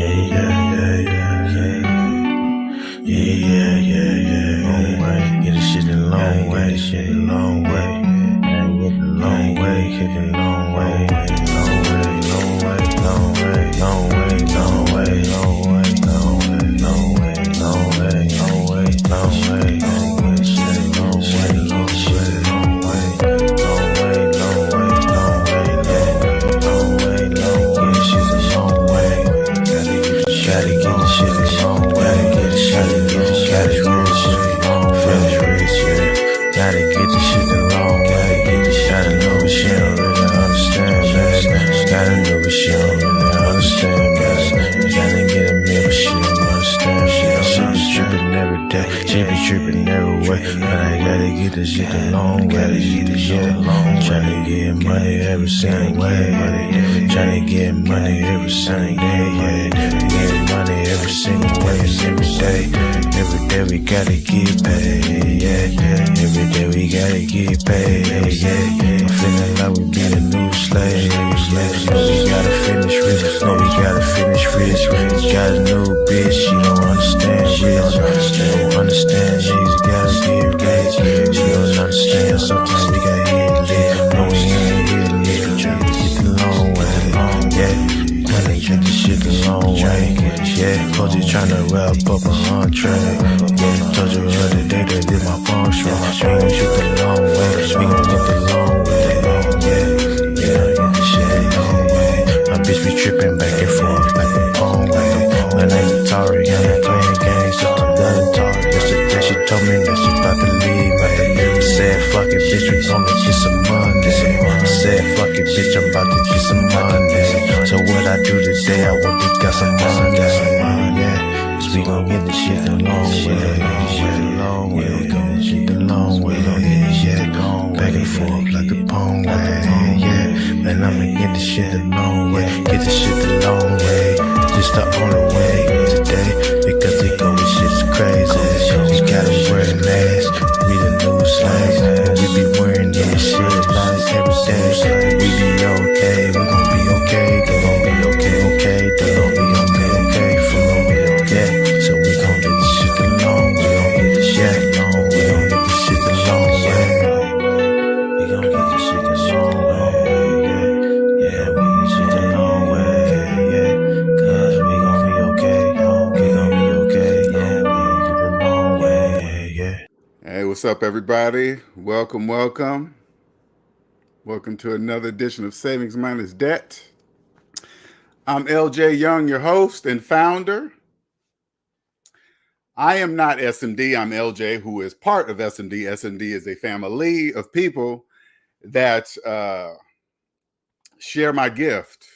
Long way, get the shit a long way, shit a long way. Long way, hit the long way, long way, long way, long way, long way, long way, long way, long way, long way, long way, long way, long way, long way, shit long way, long shit long way, long way, long way, long way, long way, long way, shit a long way. Gotta get the shit a long way, get the shit, get the shit, get the shit long way, rich, yeah. Gotta get the shit a long way, get the shit. Gotta know what she don't really understand, man. Gotta know what she don't really understand, man. Gotta get a meal, but she don't understand. She be tripping every day, she be tripping every way. But I gotta get the shit a long way, yeah. Tryna get money every single way, tryna get money every single day, yeah. Get money every single way, every day. Every day we gotta get paid, yeah. Every day we gotta get paid, yeah. I'm feeling like we be the new slaves. No, we gotta finish rich. No, we gotta finish rich. Got a new bitch, she don't understand rich. She don't understand, she's gotta get rich. She don't understand, sometimes we gotta hit lit. No, we ain't hit lit. Tryna get the long way, yeah. Tryna get the shit the long way, yeah. Coach you tryna wrap up a entree, yeah. Told you the other day that did my phone strong. We gon' shoot the long way, we gon' get the long way, yeah. Yeah, get the shit long way. My bitch be tripping back and forth like a phone way. My name's Atari, and I'm playing games with the little Atari. Yesterday she told me that she about to leave. I said fuck it, bitch, we gon' get some money. I said fuck it, bitch, I'm about to get some money. So what I do today, I went and got some money, yeah. Cause we gon' get the shit the long way, long way, we gon' get shit the long way, yeah. Back and forth like the pong way, yeah. Man, I'ma get the shit the long way, get the shit the long way. Just the only way today, because they go with shit's crazy. We gotta wear a mask, we the new slaves, and we be wearing this shit like every day. We be okay, we gon' be okay, they gon' be okay, they gon' be okay for me, yeah. So we gon' get the shit the long way, we gon' get the shit long way, we gon' get the shit the long way, we gon' get the shit the long way, yeah, we get the shit the long way, yeah. Cause we gon' be okay, we gon' be okay, yeah, we gon' get the long way, yeah. Hey, what's up, everybody? Welcome, welcome. Welcome to another edition of Savings Minus Debt. I'm LJ Young, your host and founder. I am not SMD. I'm LJ, who is part of SMD. SMD is a family of people that share my gift.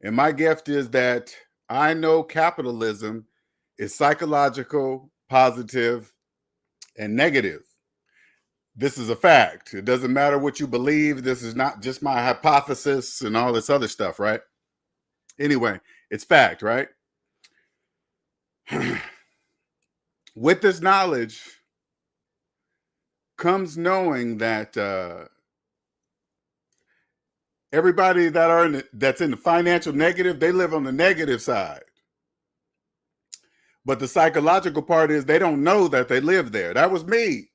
And my gift is that I know capitalism is psychological, positive, and negative. This is a fact. It doesn't matter what you believe. This is not just my hypothesis and all this other stuff, right? Anyway, it's fact, right? With this knowledge comes knowing that everybody that's in the financial negative, they live on the negative side. But the psychological part is they don't know that they live there. That was me.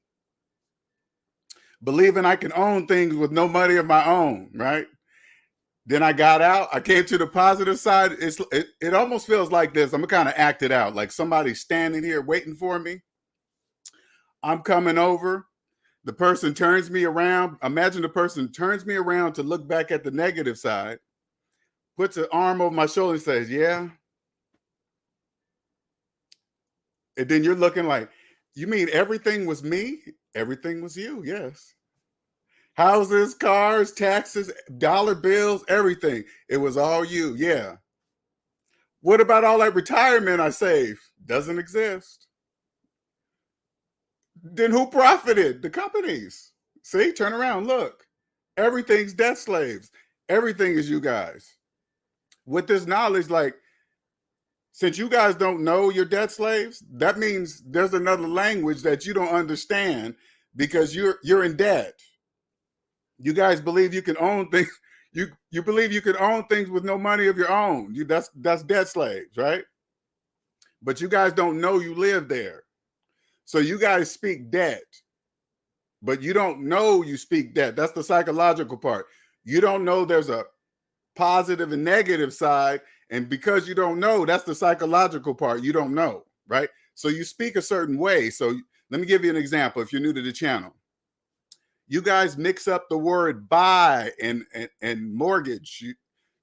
Believing I can own things with no money of my own, right? Then I got out. I came to the positive side. It almost feels like this. I'm going to kind of act it out. Like somebody's standing here waiting for me. I'm coming over. The person turns me around. Imagine the person turns me around to look back at the negative side, puts an arm over my shoulder and says, yeah. And then you're looking like, you mean everything was me? Everything was you, yes. Houses, cars, taxes, dollar bills, everything. It was all you, yeah. What about all that retirement I saved? Doesn't exist. Then who profited? The companies. See, turn around, look. Everything's debt slaves. Everything is you guys. With this knowledge, like, since you guys don't know you're debt slaves, that means there's another language that you don't understand because you're in debt. You guys believe you can own things. You believe you can own things with no money of your own. That's debt slaves, right? But you guys don't know you live there. So you guys speak debt, but you don't know you speak debt. That's the psychological part. You don't know there's a positive and negative side. And because you don't know, that's the psychological part. You don't know, right? So you speak a certain way. So let me give you an example if you're new to the channel. You guys mix up the word buy and mortgage.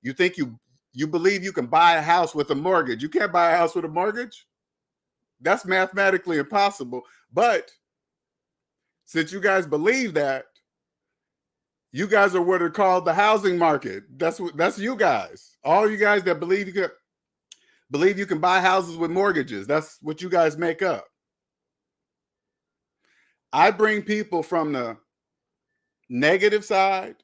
You think you believe you can buy a house with a mortgage. You can't buy a house with a mortgage. That's mathematically impossible. But since you guys believe that, you guys are what are called the housing market. That's you guys. All you guys that believe you can buy houses with mortgages. That's what you guys make up. I bring people from the negative side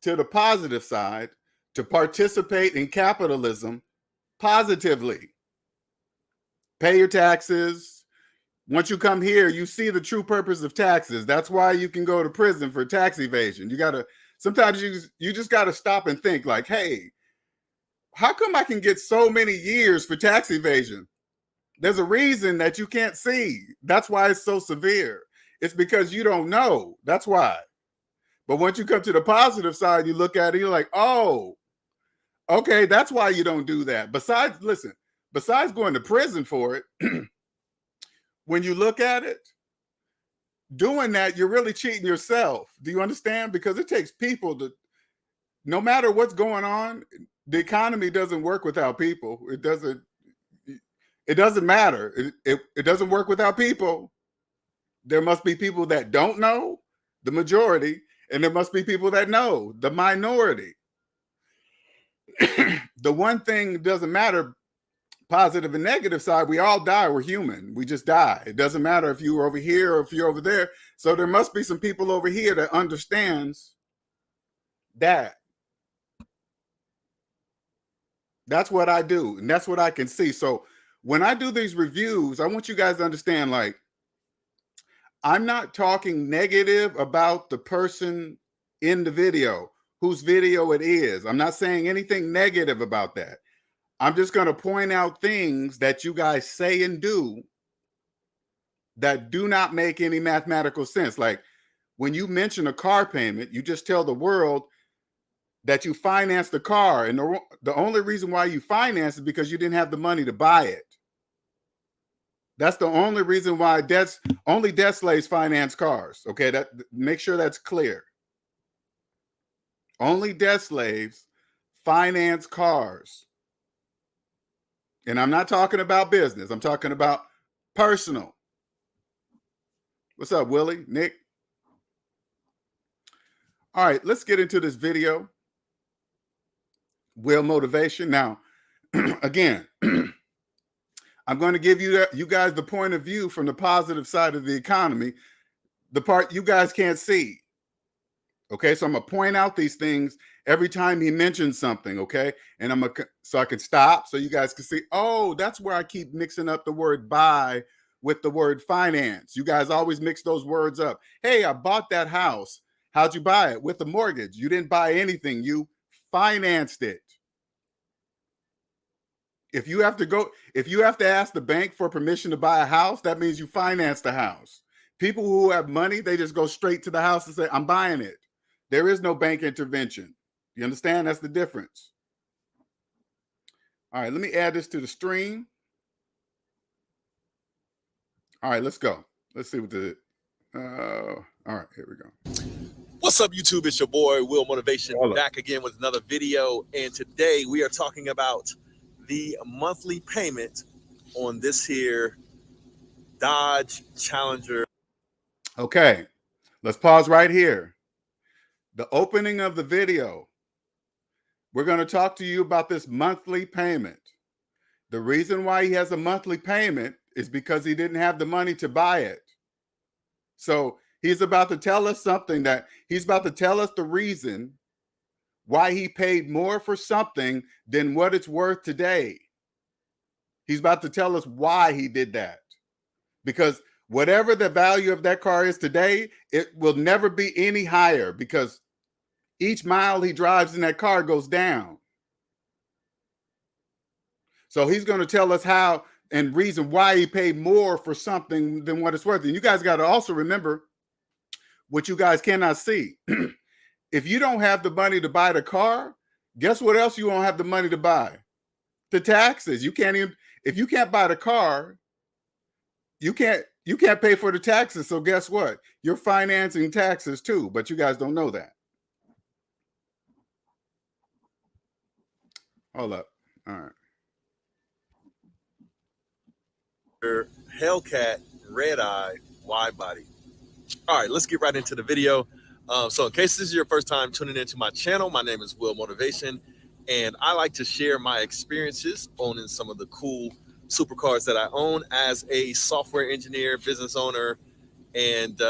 to the positive side to participate in capitalism positively. Pay your taxes. Once you come here, you see the true purpose of taxes. That's why you can go to prison for tax evasion. Sometimes you just got to stop and think like, hey, how come I can get so many years for tax evasion? There's a reason that you can't see. That's why it's so severe. It's because you don't know. That's why. But once you come to the positive side, you look at it, you're like, oh, okay, that's why you don't do that. Besides going to prison for it, when you look at it, doing that, you're really cheating yourself. Do you understand? Because it takes people no matter what's going on, the economy doesn't work without people. It doesn't matter. It doesn't work without people. There must be people that don't know, the majority, and there must be people that know, the minority. The one thing doesn't matter, positive and negative side, we all die. We're human. We just die. It doesn't matter if you're over here or if you're over there. So there must be some people over here that understands that. That's what I do. And that's what I can see. So when I do these reviews, I want you guys to understand, like, I'm not talking negative about the person in the video, whose video it is. I'm not saying anything negative about that. I'm just going to point out things that you guys say and do that do not make any mathematical sense. Like when you mention a car payment, you just tell the world that you financed the car. And the only reason why you financed it is because you didn't have the money to buy it. That's the only reason why only debt slaves finance cars. Okay, make sure that's clear. Only debt slaves finance cars. And I'm not talking about business. I'm talking about personal. What's up, Willie? Nick? All right, let's get into this video. Will motivation. Now, again, I'm going to give you guys the point of view from the positive side of the economy, the part you guys can't see. Okay, so I'm going to point out these things every time he mentions something, okay? And so I can stop so you guys can see, oh, that's where I keep mixing up the word buy with the word finance. You guys always mix those words up. Hey, I bought that house. How'd you buy it? With a mortgage. You didn't buy anything. You financed it. If you have to ask the bank for permission to buy a house, that means you financed the house. People who have money, they just go straight to the house and say, I'm buying it. There is no bank intervention. You understand? That's the difference. All right, let me add this to the stream. All right, let's go. Let's see what all right, here we go. What's up, YouTube? It's your boy, Will Motivation, back again with another video. And today we are talking about the monthly payment on this here Dodge Challenger. Okay, let's pause right here. The opening of the video, we're going to talk to you about this monthly payment. The reason why he has a monthly payment is because he didn't have the money to buy it. So he's about to tell us something he's about to tell us the reason why he paid more for something than what it's worth today. He's about to tell us why he did that. Because whatever the value of that car is today, it will never be any higher, because each mile he drives in that car goes down. So he's going to tell us how and reason why he paid more for something than what it's worth. And you guys got to also remember what you guys cannot see. If you don't have the money to buy the car, guess what else you won't have the money to buy? The taxes. You can't even, if you can't buy the car, you can't pay for the taxes. So guess what? You're financing taxes too, but you guys don't know that. Hold up. All right. HELLCAT REDEYE wide body. All right, let's get right into the video. So in case this is your first time tuning into my channel, my name is Will Motivation, and I like to share my experiences owning some of the cool supercars that I own as a software engineer, business owner, and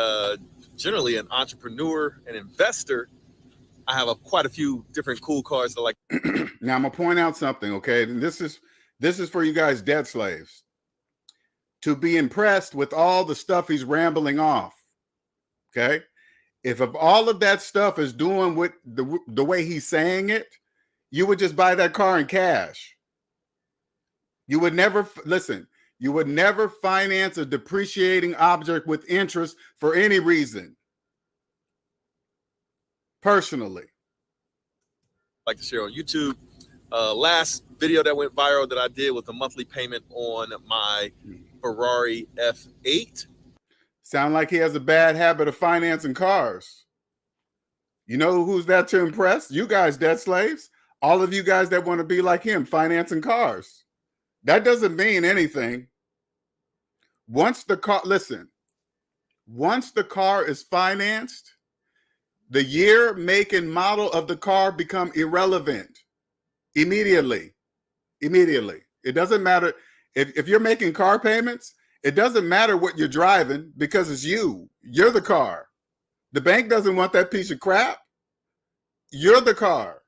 generally an entrepreneur and investor. I have quite a few different cool cars that I like. Now I'm gonna point out something, okay? And this is for you guys debt slaves to be impressed with all the stuff he's rambling off. Okay, if all of that stuff is doing what the way he's saying it, you would just buy that car in cash. You would never listen. You would never finance a depreciating object with interest for any reason. Personally, like to share on YouTube. Last video that went viral that I did was the monthly payment on my Ferrari F8. Sound like he has a bad habit of financing cars. You know who's that to impress? You guys, debt slaves. All of you guys that want to be like him, financing cars. That doesn't mean anything. Once the car, listen, once the car is financed, the year, make, and model of the car become irrelevant immediately. Immediately. It doesn't matter if you're making car payments. It doesn't matter what you're driving because it's you. You're the car. The bank doesn't want that piece of crap. You're the car.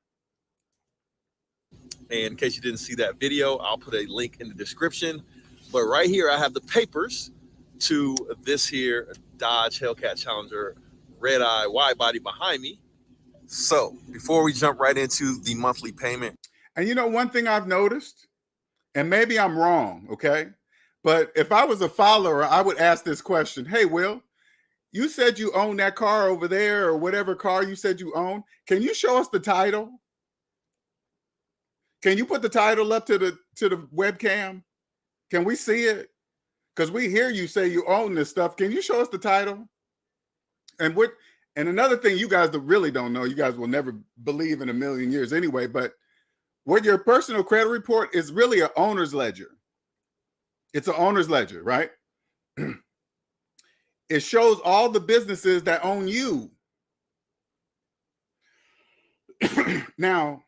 And in case you didn't see that video, I'll put a link in the description. But right here, I have the papers to this here Dodge Hellcat Challenger REDEYE wide body behind me. So before we jump right into the monthly payment. And you know, one thing I've noticed, and maybe I'm wrong, okay? But if I was a follower, I would ask this question. Hey, Will, you said you own that car over there or whatever car you said you own. Can you show us the title? Can you put the title up to the webcam? Can we see it? Because we hear you say you own this stuff. Can you show us the title? And another thing you guys really don't know, you guys will never believe in a million years anyway, but what your personal credit report is really an owner's ledger. It's an owner's ledger, right? It shows all the businesses that own you. Now,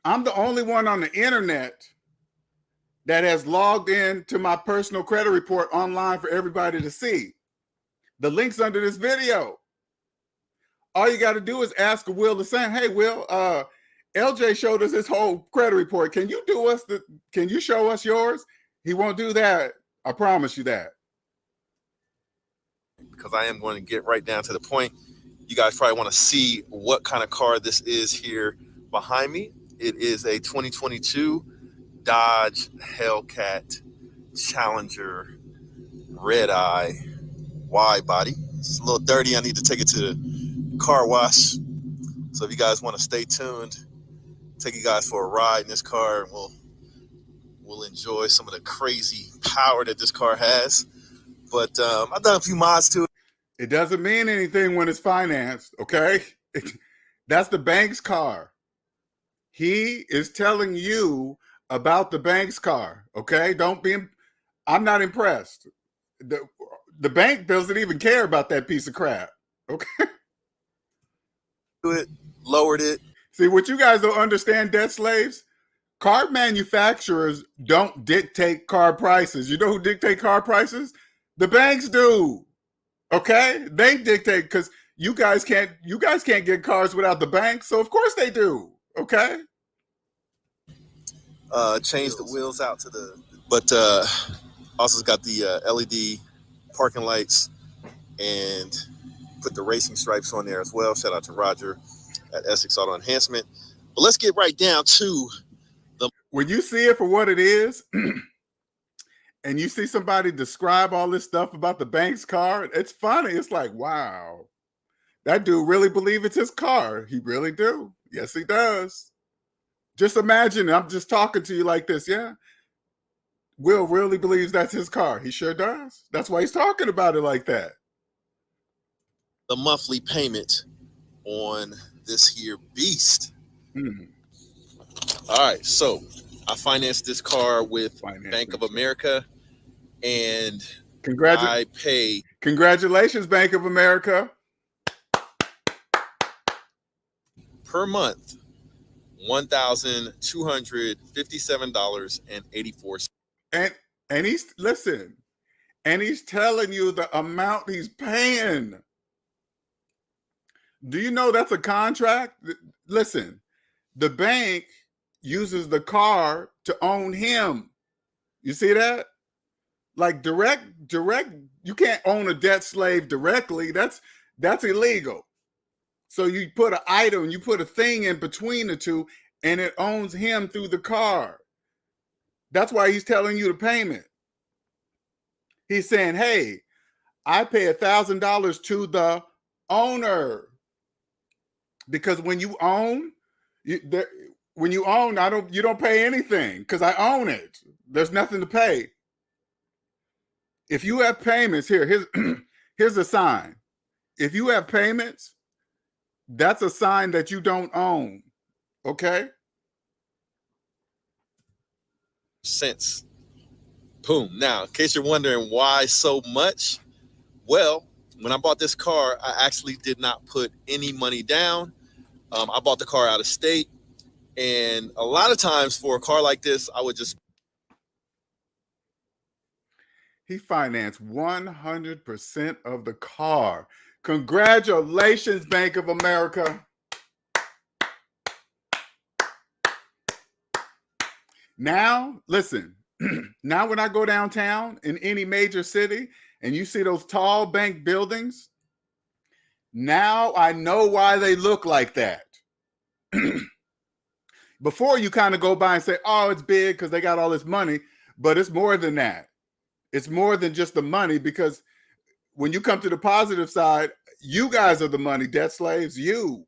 I'm the only one on the internet that has logged in to my personal credit report online for everybody to see. The link's under this video. All you got to do is ask Will the same. Hey, Will, LJ showed us his whole credit report. Can you show us yours? He won't do that. I promise you that. Because I am going to get right down to the point. You guys probably want to see what kind of car this is here behind me. It is a 2022 Dodge Hellcat Challenger REDEYE wide body. It's a little dirty. I need to take it to the car wash. So if you guys want to stay tuned, take you guys for a ride in this car, and we'll enjoy some of the crazy power that this car has. But I've done a few mods to it. It doesn't mean anything when it's financed, okay? That's the bank's car. He is telling you about the bank's car, okay? I'm not impressed. The bank doesn't even care about that piece of crap, okay? It, lowered it. See, what you guys don't understand, debt slaves, car manufacturers don't dictate car prices. You know who dictate car prices? The banks do. Okay? They dictate because you guys can't get cars without the bank, so of course they do. Okay? Change the wheels out to the, but also got the LED parking lights and put the racing stripes on there as well. Shout out to Roger at Essex Auto Enhancement. But let's get right down to the. When you see it for what it is, and you see somebody describe all this stuff about the bank's car, it's funny. It's like, wow, that dude really believe it's his car. He really do. Yes, he does. Just imagine, I'm just talking to you like this. Yeah. Will really believes that's his car. He sure does. That's why he's talking about it like that. The monthly payment on this here beast. All right, so I financed this car with Bank of America, and I pay. Congratulations, Bank of America. Per month, $1,257.84. And he's listen, and he's telling you the amount he's paying. Do you know that's a contract? Listen, the bank uses the car to own him. You see that? Like direct, you can't own a debt slave directly. That's illegal. So you put an item, you put a thing in between the two, and it owns him through the car. That's why he's telling you the payment. He's saying, hey, I pay $1,000 to the owner. Because when you own, you don't pay anything because I own it. There's nothing to pay. If you have payments, here's a sign. If you have payments, that's a sign that you don't own. Okay? Cents. Boom. Now, in case you're wondering why so much, well, when I bought this car, I actually did not put any money down. I bought the car out of state, and a lot of times for a car like this, I would just. He financed 100% of the car. Congratulations, Bank of America. Now, listen, now when I go downtown in any major city and you see those tall bank buildings, now I know why they look like that. Before you kind of go by and say, oh, it's big because they got all this money, but it's more than that. It's more than just the money, because when you come to the positive side, you guys are the money debt slaves. You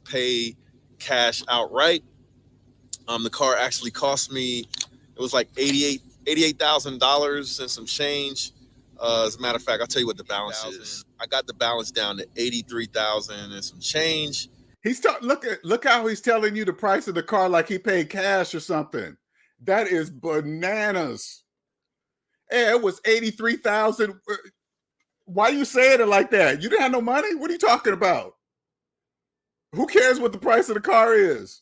pay cash outright. The car actually cost me, it was like $88,000 and some change. As a matter of fact, I'll tell you what the balance is. I got the balance down to $83,000 and some change. Look how he's telling you the price of the car like he paid cash or something. That is bananas. Hey, it was $83,000. Why are you saying it like that? You didn't have no money? What are you talking about? Who cares what the price of the car is?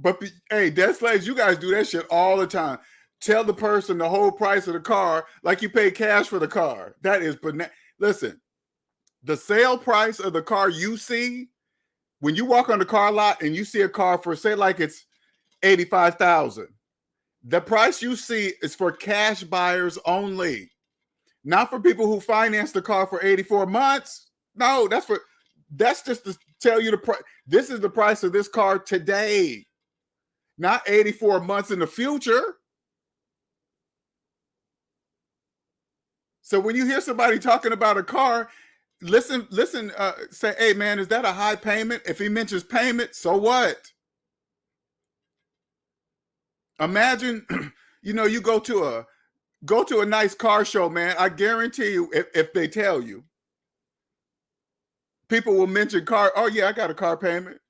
But hey, debt slaves, you guys do that shit all the time. Tell the person the whole price of the car like you pay cash for the car. That is bananas. Listen, the sale price of the car you see, when you walk on the car lot and you see a car for, say, like it's $85,000, the price you see is for cash buyers only, not for people who finance the car for 84 months. No, that's just to tell you the price. This is the price of this car today, not 84 months in the future. So when you hear somebody talking about a car, listen, say, hey man, is that a high payment? If he mentions payment, so what? Imagine, you go to a nice car show, man. I guarantee you, if they tell you, people will mention car. Oh yeah, I got a car payment.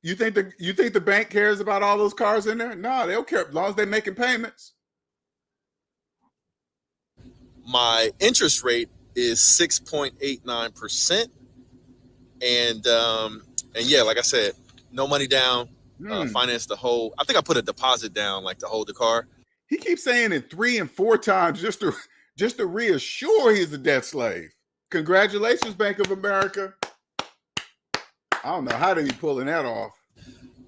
You think the bank cares about all those cars in there? No, they don't care as long as they're making payments. My interest rate is 6.89%, and yeah, like I said, no money down. Finance the whole. I think I put a deposit down, like to hold the car. He keeps saying it 3 and 4 times just to reassure he's a debt slave. Congratulations, Bank of America. I don't know how they be pulling that off.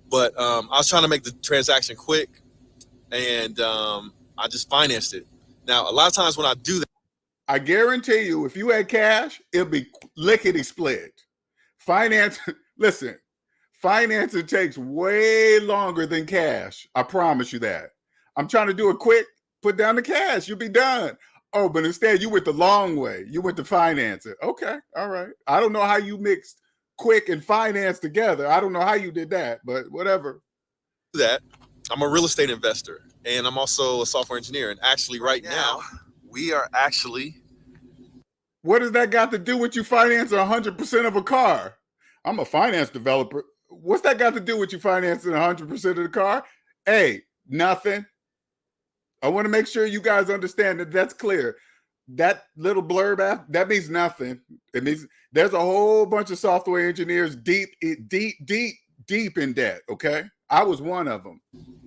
But I was trying to make the transaction quick, and I just financed it. Now, a lot of times when I do that, I guarantee you, if you had cash, it'll be lickety split. Finance, listen, financing takes way longer than cash. I promise you that. I'm trying to do it quick. Put down the cash. You'll be done. Oh, but instead you went the long way. You went to financing. Okay, all right. I don't know how you mixed quick and finance together. I don't know how you did that, but whatever. That I'm a real estate investor, and I'm also a software engineer. And actually, right now, we are actually. What does that got to do with you financing 100% of a car? I'm a finance developer. What's that got to do with you financing 100% of the car? Hey, nothing. I want to make sure you guys understand that that's clear. That little blurb, that means nothing. It means there's a whole bunch of software engineers deep in debt, okay? I was one of them.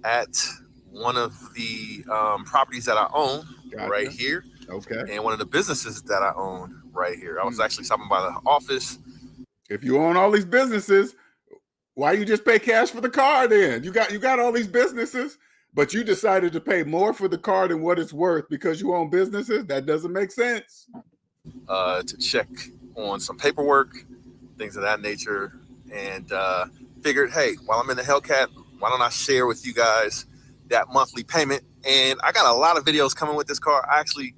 At one of the properties that I own right here. Okay. And one of the businesses that I own right here. I was actually stopping by the office. If you own all these businesses, why you just pay cash for the car then? You got all these businesses, but you decided to pay more for the car than what it's worth because you own businesses? That doesn't make sense. To check on some paperwork, things of that nature, and figured, hey, while I'm in the HELLCAT, why don't I share with you guys that monthly payment? And I got a lot of videos coming with this car. I actually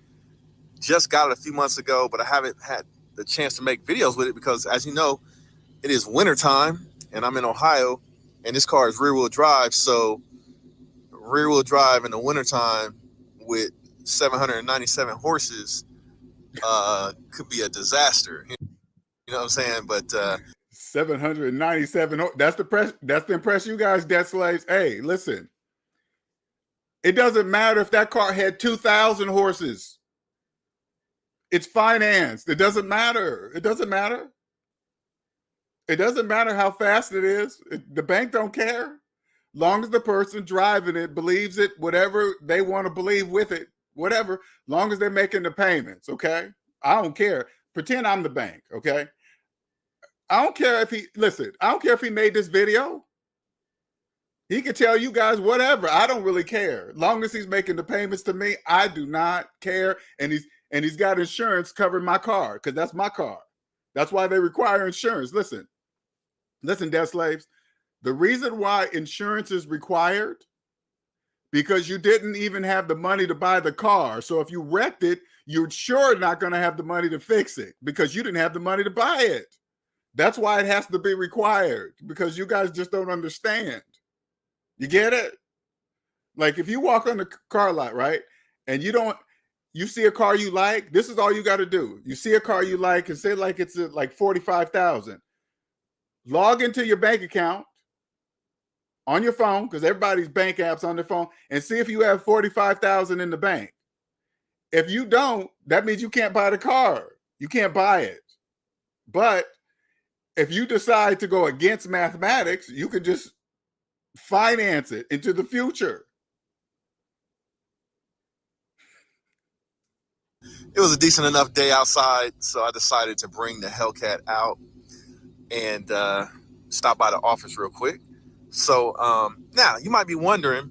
just got it a few months ago, but I haven't had the chance to make videos with it because, as you know, it is winter time and I'm in Ohio and this car is rear wheel drive. So rear wheel drive in the wintertime with 797 horses could be a disaster. You know what I'm saying? But 797. That's the impression you guys, debt slaves. Hey, listen. It doesn't matter if that car had 2,000 horses. It's financed. It doesn't matter. It doesn't matter. It doesn't matter how fast it is. The bank don't care. Long as the person driving it believes it, whatever they want to believe with it, whatever, long as they're making the payments, okay? I don't care. Pretend I'm the bank, okay? I don't care if I don't care if he made this video. He could tell you guys whatever. I don't really care. Long as he's making the payments to me, I do not care. And he's got insurance covering my car because that's my car. That's why they require insurance. Listen, debt slaves. The reason why insurance is required because you didn't even have the money to buy the car. So if you wrecked it, you're sure not going to have the money to fix it because you didn't have the money to buy it. That's why it has to be required because you guys just don't understand. You get it? Like if you walk on the car lot, right? And you see a car you like, this is all you got to do. You see a car you like and say like it's like 45,000. Log into your bank account on your phone because everybody's bank apps on their phone and see if you have 45,000 in the bank. If you don't, that means you can't buy the car. You can't buy it. But if you decide to go against mathematics, you can just finance it into the future. It was a decent enough day outside, so I decided to bring the HELLCAT out and stop by the office real quick. So now you might be wondering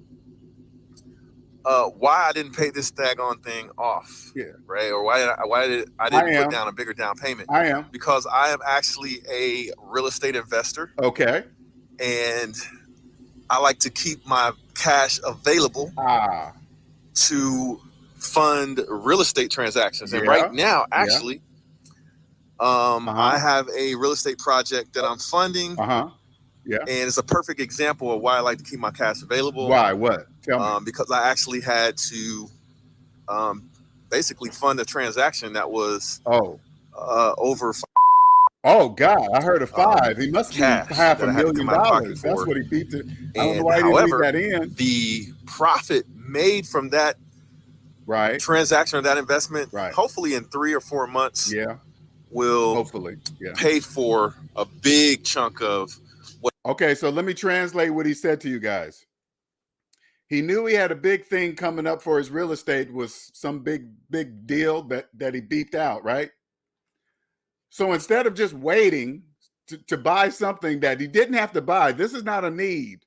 why I didn't pay this daggone thing off, right? Or why did I didn't put down a bigger down payment? I am because I am actually a real estate investor. Okay, and I like to keep my cash available to fund real estate transactions. And right now, actually, I have a real estate project that I'm funding. Yeah. And it's a perfect example of why I like to keep my cash available. Why? What? Tell me. Because I actually had to basically fund a transaction that was over. Oh God! I heard a 5. He must be $500,000. That's what he beat it. I don't know why he didn't leave that in. The profit made from that transaction or that investment, hopefully in 3 or 4 months, will hopefully pay for a big chunk of. Okay, so let me translate what he said to you guys. He knew he had a big thing coming up for his real estate, was some big deal that he beeped out, right? So instead of just waiting to buy something that he didn't have to buy, this is not a need.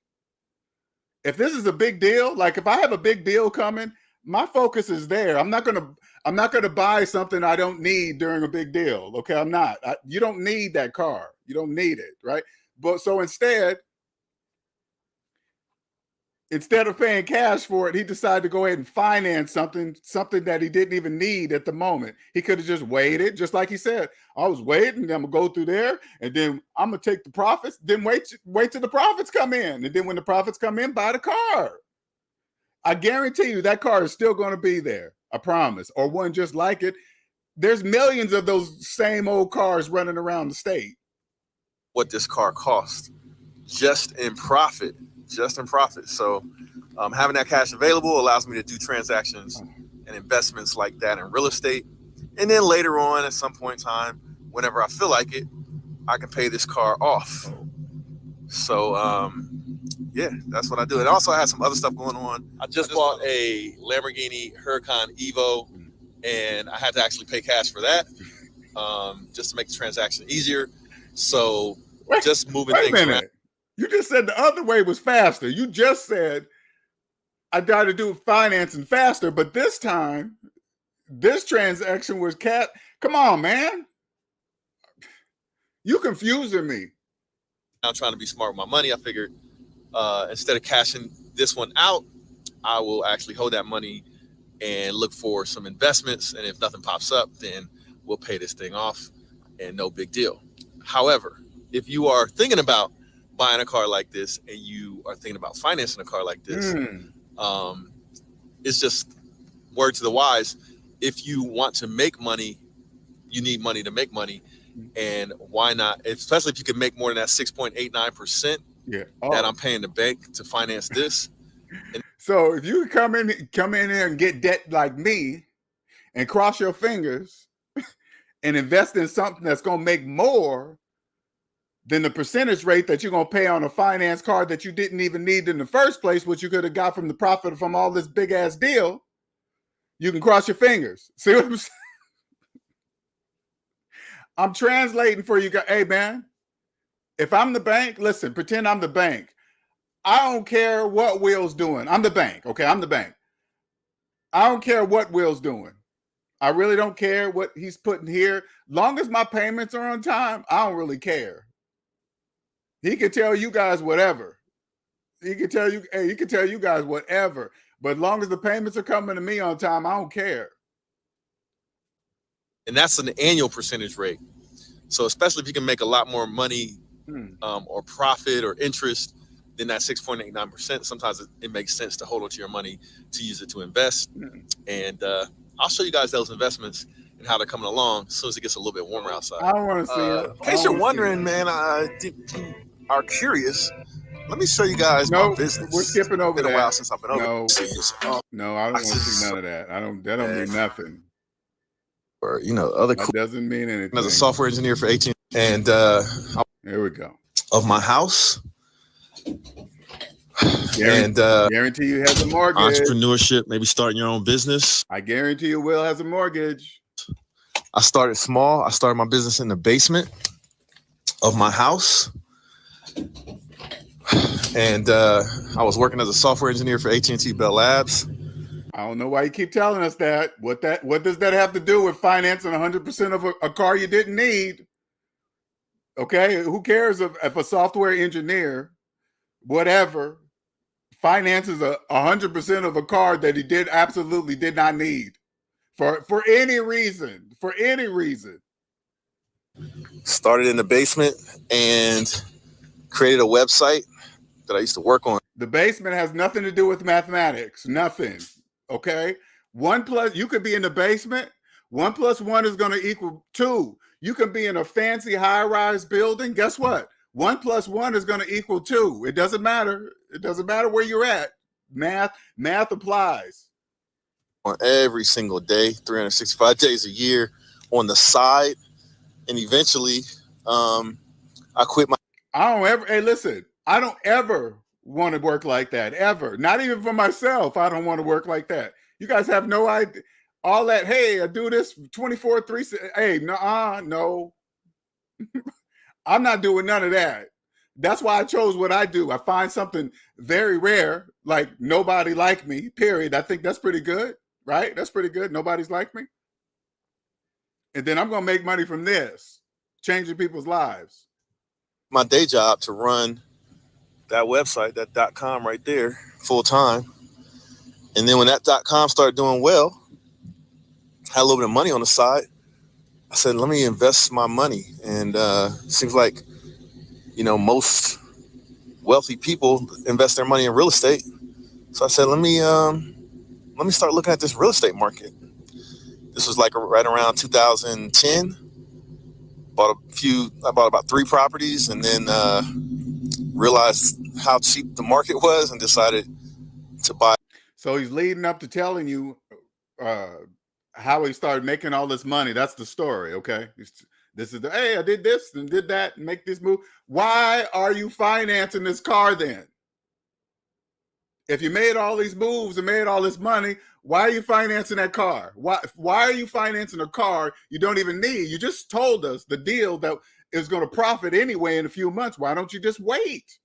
If this is a big deal, like if I have a big deal coming, my focus is there. I'm not gonna buy something I don't need during a big deal. Okay, I'm not. You don't need that car. You don't need it, right? But so instead of paying cash for it, he decided to go ahead and finance something that he didn't even need at the moment. He could have just waited, just like he said. I was waiting, I'm gonna go through there, and then I'm gonna take the profits. Then wait till the profits come in, and then when the profits come in, buy the car. I guarantee you that car is still going to be there. I promise. Or one just like it. There's millions of those same old cars running around the state. What this car cost, just in profit. So having that cash available allows me to do transactions and investments like that in real estate. And then later on, at some point in time, whenever I feel like it, I can pay this car off. So yeah, that's what I do. And also I had some other stuff going on. I just bought a Lamborghini Huracan Evo, and I had to actually pay cash for that just to make the transaction easier. So just moving things around. You just said the other way was faster. You just said I got to do financing faster, but this time, this transaction was cat. Come on, man. You confusing me. I'm trying to be smart with my money. I figured instead of cashing this one out, I will actually hold that money and look for some investments. And if nothing pops up, then we'll pay this thing off and no big deal. However, if you are thinking about buying a car like this and you are thinking about financing a car like this, it's just word to the wise. If you want to make money, you need money to make money. And why not, especially if you can make more than that 6.89% that I'm paying the bank to finance this. And so if you come in there and get debt like me and cross your fingers and invest in something that's going to make more than the percentage rate that you're going to pay on a finance card that you didn't even need in the first place, which you could have got from the profit from all this big ass deal, you can cross your fingers. See what I'm saying? I'm translating for you guys. Hey, man, if I'm the bank, listen, pretend I'm the bank. I don't care what Will's doing. I'm the bank, okay? I'm the bank. I don't care what Will's doing. I really don't care what he's putting here. Long as my payments are on time, I don't really care. He can tell you guys whatever. He can tell you, hey, he can tell you guys whatever. But as long as the payments are coming to me on time, I don't care. And that's an annual percentage rate. So especially if you can make a lot more money or profit or interest than that 6.89%, sometimes it makes sense to hold on to your money to use it to invest. And I'll show you guys those investments and how they're coming along as soon as it gets a little bit warmer outside. I don't want to see it. In case you're wondering, man, are curious, let me show you guys my business. We're skipping over that. It's been a while since I've been over. No, I don't want to see none of that. That don't mean nothing. Or other that doesn't mean anything. As a software engineer for 18, and here we go. Of my house. Guarantee you has a mortgage. Entrepreneurship, maybe starting your own business. I guarantee you Will has a mortgage. I started small. I started my business in the basement of my house. And I was working as a software engineer for AT&T Bell Labs. I don't know why you keep telling us that. What does that have to do with financing 100% of a car you didn't need? Okay, who cares if a software engineer, whatever, finances 100% of a car that he absolutely did not need for any reason, Started in the basement and created a website that I used to work on. The basement has nothing to do with mathematics, nothing. Okay, you could be in the basement. 1 + 1 is going to equal 2. You can be in a fancy high-rise building. Guess what? 1 + 1 is going to equal 2. It doesn't matter. It doesn't matter where you're at. Math applies. On every single day, 365 days a year, on the side, and eventually, I quit my. Hey, listen. I don't ever want to work like that, ever. Not even for myself. I don't want to work like that. You guys have no idea. All that, hey, I do this 24/3. Hey, no. I'm not doing none of that. That's why I chose what I do. I find something very rare, like nobody like me, period. I think that's pretty good, right? That's pretty good. Nobody's like me. And then I'm going to make money from this, changing people's lives. My day job to run that website, that .com right there, full time. And then when that .com started doing well, had a little bit of money on the side, I said, let me invest my money. And seems like, you know, most wealthy people invest their money in real estate. So I said, let me start looking at this real estate market. This was like right around 2010. I bought about 3 properties, and then realized how cheap the market was and decided to buy. So he's leading up to telling you how he started making all this money. That's the story, okay? This is hey, I did this and did that and make this move. Why are you financing this car then? If you made all these moves and made all this money, why are you financing that car? Why are you financing a car you don't even need? You just told us the deal that is going to profit anyway in a few months. Why don't you just wait?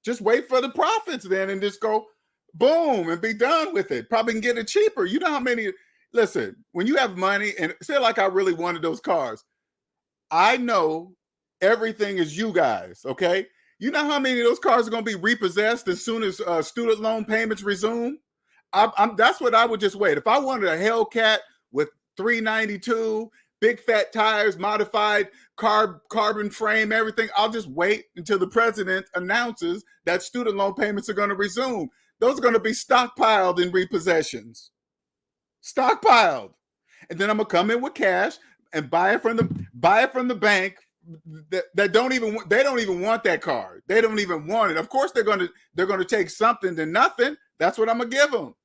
Just wait for the profits then and just go boom and be done with it. Probably can get it cheaper. You know how many, listen, when you have money, and say like I really wanted those cars, I know everything is you guys, okay? You know how many of those cars are going to be repossessed as soon as student loan payments resume? That's what I would just wait. If I wanted a HELLCAT with 392, big fat tires, modified carbon frame, everything, I'll just wait until the president announces that student loan payments are going to resume. Those are going to be stockpiled in repossessions. Stockpiled. And then I'm going to come in with cash and buy it from the bank that don't even want that car. They don't even want it. Of course they're going to take something to nothing. That's what I'm going to give them.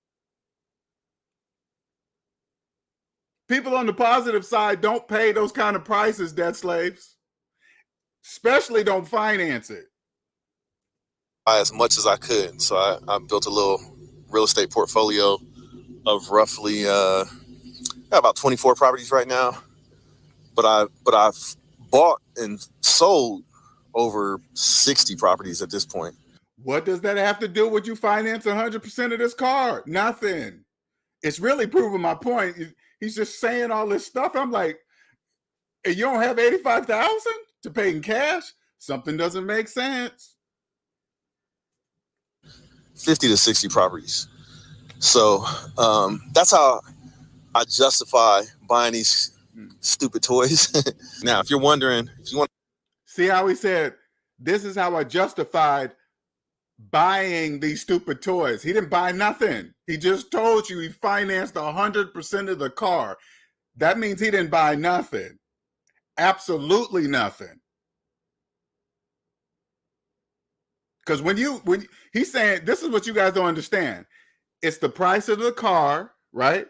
People on the positive side don't pay those kind of prices, debt slaves. Especially don't finance it. As much as I could. So I built a little real estate portfolio of roughly about 24 properties right now. But I've bought and sold over 60 properties at this point. What does that have to do with you finance 100% of this car? Nothing. It's really proving my point. He's just saying all this stuff. I'm like, and you don't have $85,000 to pay in cash? Something doesn't make sense. 50 to 60 properties. So that's how I justify buying these stupid toys. Now, if you're wondering, if you want, see how he said, this is how I justified buying these stupid toys. He didn't buy nothing. He just told you he financed 100% of the car. That means he didn't buy nothing. Absolutely nothing. Because when he's saying, this is what you guys don't understand. It's the price of the car, right?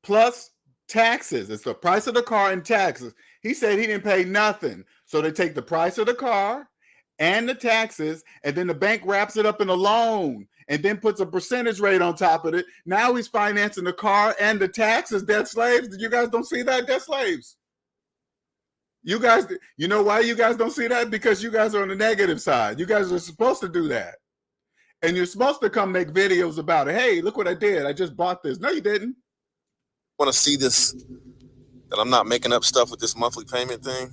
Plus taxes. It's the price of the car and taxes. He said he didn't pay nothing. So they take the price of the car and the taxes, and then the bank wraps it up in a loan and then puts a percentage rate on top of it. Now he's financing the car and the taxes, debt slaves. You guys don't see that, debt slaves? You guys, you know why you guys don't see that? Because you guys are on the negative side. You guys are supposed to do that. And you're supposed to come make videos about it. Hey, look what I did. I just bought this. No, you didn't. Want to see this, that I'm not making up stuff with this monthly payment thing?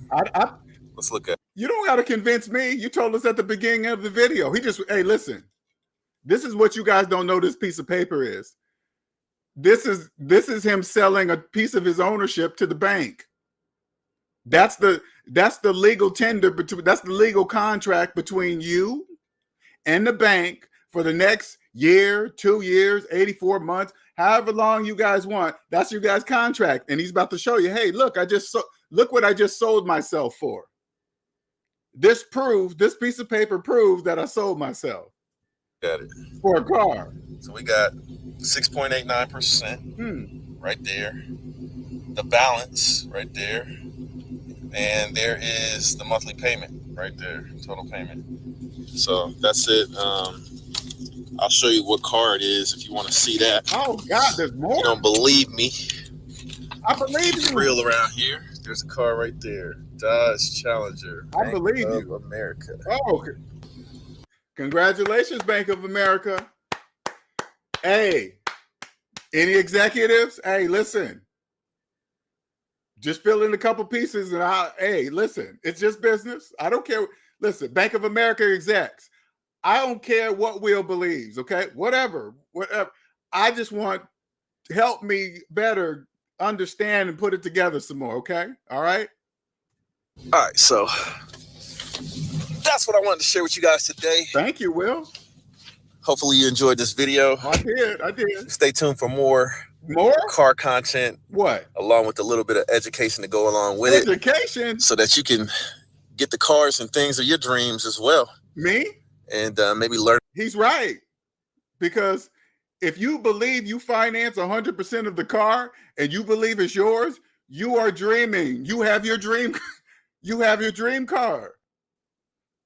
Let's look at it. You don't got to convince me. You told us at the beginning of the video. Hey, listen, this is what you guys don't know this piece of paper is. This is him selling a piece of his ownership to the bank. That's the legal tender between, that's the legal contract between you and the bank for the next year, 2 years, 84 months, however long you guys want. That's your guys' contract. And he's about to show you, hey, look, look what I just sold myself for. This piece of paper proves that I sold myself. Got it. For a car. So we got 6.89% right there. The balance right there. And there is the monthly payment right there, total payment. So that's it. I'll show you what car it is if you want to see that. Oh God, there's more. You don't believe me? I believe you. Real around here. There's a car right there. Dodge Challenger. I believe Bank you. of America. Oh, okay. Congratulations, Bank of America. Hey, any executives? Hey, listen. Just fill in a couple pieces and hey, listen, it's just business. I don't care. Listen, Bank of America execs, I don't care what Will believes, okay? Whatever. I just want to help me better understand and put it together some more, okay? All right? All right, so that's what I wanted to share with you guys today. Thank you, Will. Hopefully you enjoyed this video. I did. Stay tuned for more car content. What? Along with a little bit of education to go along with it. Education? So that you can get the cars and things of your dreams as well. Me? And maybe learn. He's right. Because if you believe you finance 100% of the car and you believe it's yours, you are dreaming. You have your dream. You have your dream car.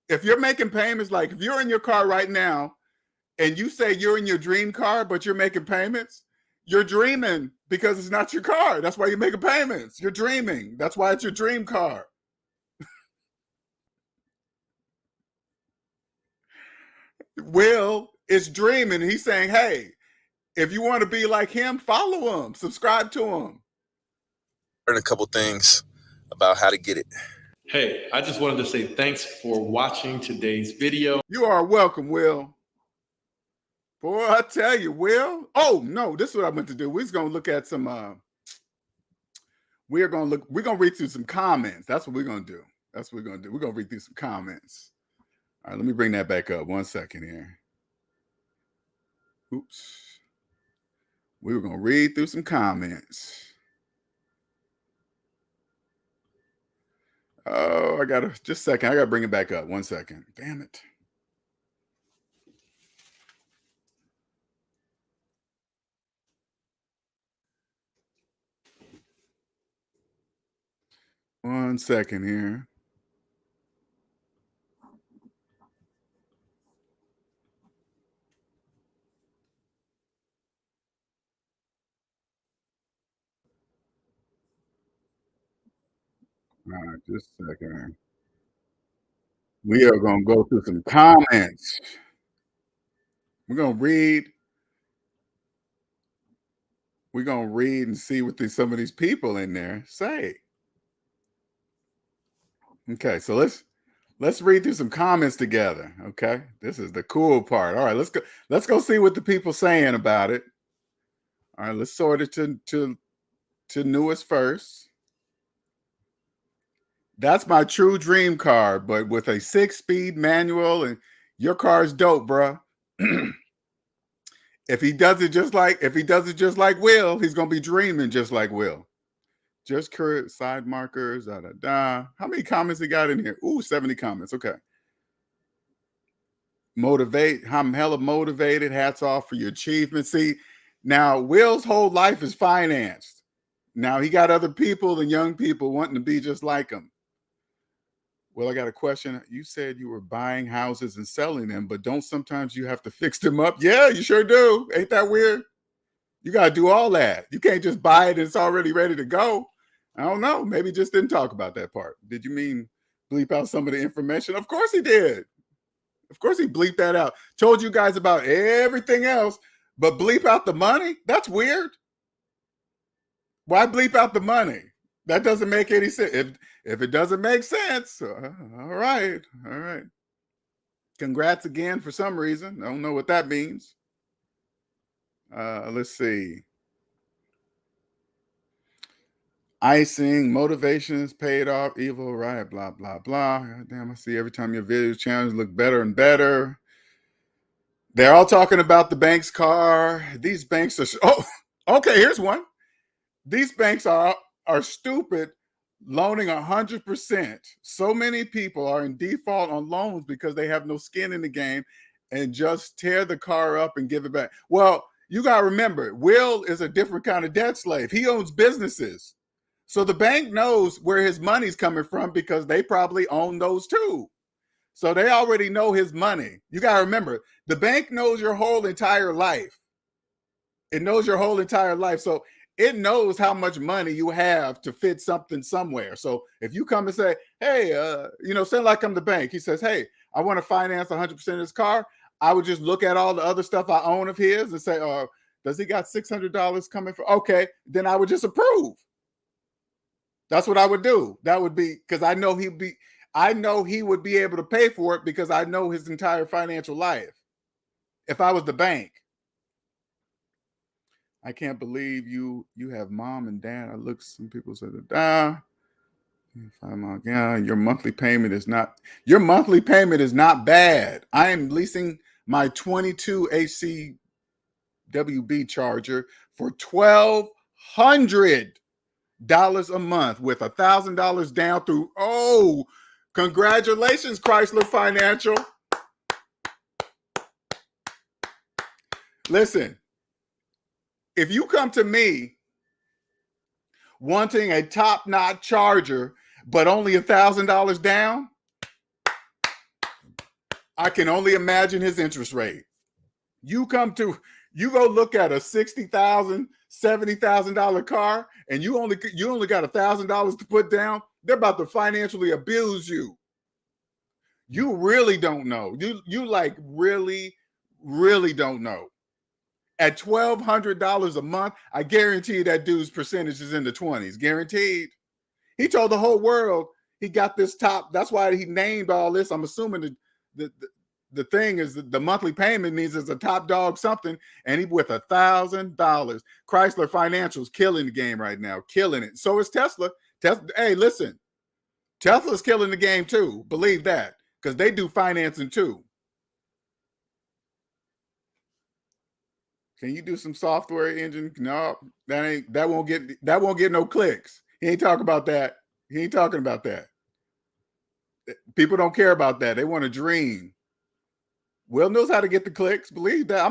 If you're making payments, like if you're in your car right now and you say you're in your dream car, but you're making payments, you're dreaming because it's not your car. That's why you're making payments. You're dreaming. That's why it's your dream car. Will is dreaming. He's saying, hey, if you want to be like him, follow him, subscribe to him. Learn a couple things about how to get it. Hey, I just wanted to say thanks for watching today's video. You are welcome, Will. Boy, I tell you, Will. Oh, no, this is what I meant to do. We're just going to look at some, we're going to read through some comments. That's what we're going to do. That's what we're going to do. We're going to read through some comments. All right, let me bring that back up. 1 second here. Oops. We were going to read through some comments. Oh, just a second. I got to bring it back up. 1 second. Damn it. One second here. All right, just a second. We are going to go through some comments. We're going to read. We're going to read and see what some of these people in there say. Okay, so let's read through some comments together. Okay, this is the cool part. All right, let's go see what the people saying about it. All right, let's sort it to newest first. That's my true dream car, but with a 6-speed manual, and your car's dope, bro. If he does it just like Will, he's gonna be dreaming just like Will. Just current side markers, How many comments he got in here? Ooh, 70 comments. Okay. I'm hella motivated. Hats off for your achievement. See, now Will's whole life is financed. Now he got other people and young people wanting to be just like him. Well, I got a question. You said you were buying houses and selling them, but don't sometimes you have to fix them up? Yeah, you sure do. Ain't that weird? You got to do all that. You can't just buy it and it's already ready to go. I don't know. Maybe just didn't talk about that part. Did you mean bleep out some of the information? Of course he did. Of course he bleeped that out. Told you guys about everything else, but bleep out the money? That's weird. Why bleep out the money? That doesn't make any sense. If it doesn't make sense, all right. Congrats again for some reason. I don't know what that means. Let's see. Icing, motivations, paid off, evil, right, blah, blah, blah. God damn, I see every time your videos channels look better and better. They're all talking about the bank's car. These banks are, okay, here's one. These banks are stupid, loaning 100%. So many people are in default on loans because they have no skin in the game and just tear the car up and give it back. Well, you got to remember, Will is a different kind of debt slave. He owns businesses. So the bank knows where his money's coming from because they probably own those too. So they already know his money. You got to remember, the bank knows your whole entire life. It knows your whole entire life. So it knows how much money you have to fit something somewhere. So if you come and say, hey, say like I'm the bank, he says, hey, I want to finance 100% of this car. I would just look at all the other stuff I own of his and say, does he got $600 coming for? Okay, then I would just approve. That's what I would do. That would be because I know he would be able to pay for it because I know his entire financial life. If I was the bank. I can't believe you have mom and dad. Some people said that your monthly payment is not bad. I am leasing my 22 HCWB Charger for $1,200 a month with $1,000 down through. Oh, congratulations, Chrysler Financial. Listen. If you come to me wanting a top-notch Charger, but only $1,000 down, I can only imagine his interest rate. You go look at a $60,000, $70,000 car, and you only got $1,000 to put down. They're about to financially abuse you. You really don't know. You like really, really don't know. At $1,200 a month, I guarantee you that dude's percentage is in the 20s. Guaranteed. He told the whole world he got this top. That's why he named all this. I'm assuming the thing is the monthly payment means it's a top dog something, and he with $1,000. Chrysler Financial's killing the game right now, killing it. So is Tesla. Hey, listen, Tesla's killing the game too. Believe that, because they do financing too. Can you do some software engine? No, that won't get no clicks. He ain't talking about that. He ain't talking about that. People don't care about that. They want to dream. Will knows how to get the clicks. Believe that.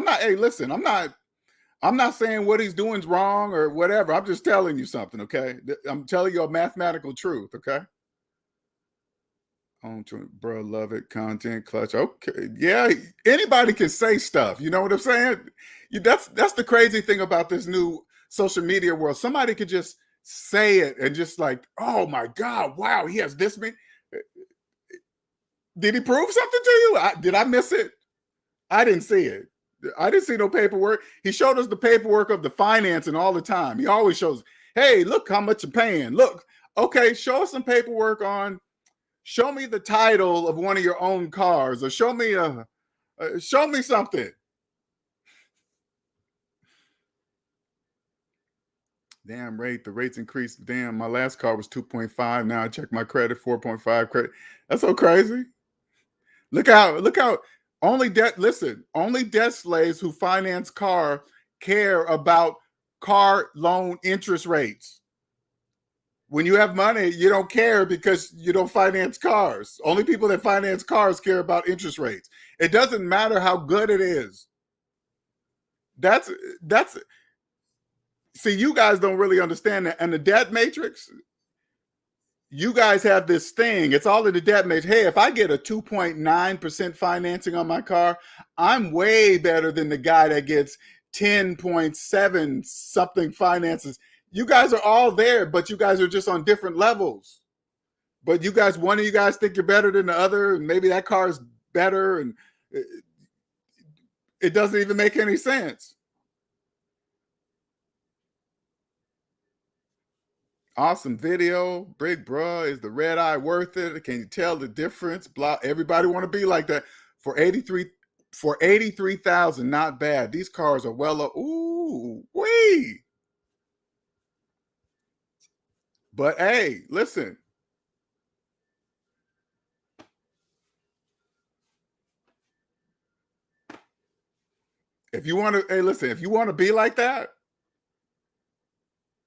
I'm not saying what he's doing is wrong or whatever. I'm just telling you something, okay? I'm telling you a mathematical truth, okay? Bro, love it. Content clutch. Okay. Yeah, anybody can say stuff. You know what I'm saying? That's the crazy thing about this new social media world. Somebody could just say it and just like, oh my God, wow, he has this many. Did he prove something to you? Did I miss it? I didn't see it. I didn't see no paperwork. He showed us the paperwork of the financing all the time. He always shows, hey, look how much you're paying. Look, okay, show us some paperwork on. Show me the title of one of your own cars, or show me something. Damn rate, the rates increased. Damn, my last car was 2.5. Now I check my credit, 4.5 credit. That's so crazy. Look how only debt slaves who finance car care about car loan interest rates. When you have money, you don't care because you don't finance cars. Only people that finance cars care about interest rates. It doesn't matter how good it is. See, you guys don't really understand that. And the debt matrix, you guys have this thing. It's all in the debt matrix. Hey, if I get a 2.9% financing on my car, I'm way better than the guy that gets 10.7 something finances. You guys are all there, but you guys are just on different levels. But one of you guys think you're better than the other, and maybe that car is better, and it doesn't even make any sense. Awesome video. Big bruh, is the red eye worth it? Can you tell the difference? Blah. Everybody want to be like that. For 83,000, not bad. These cars are well up. Ooh, wee. But hey, listen. If you want to be like that,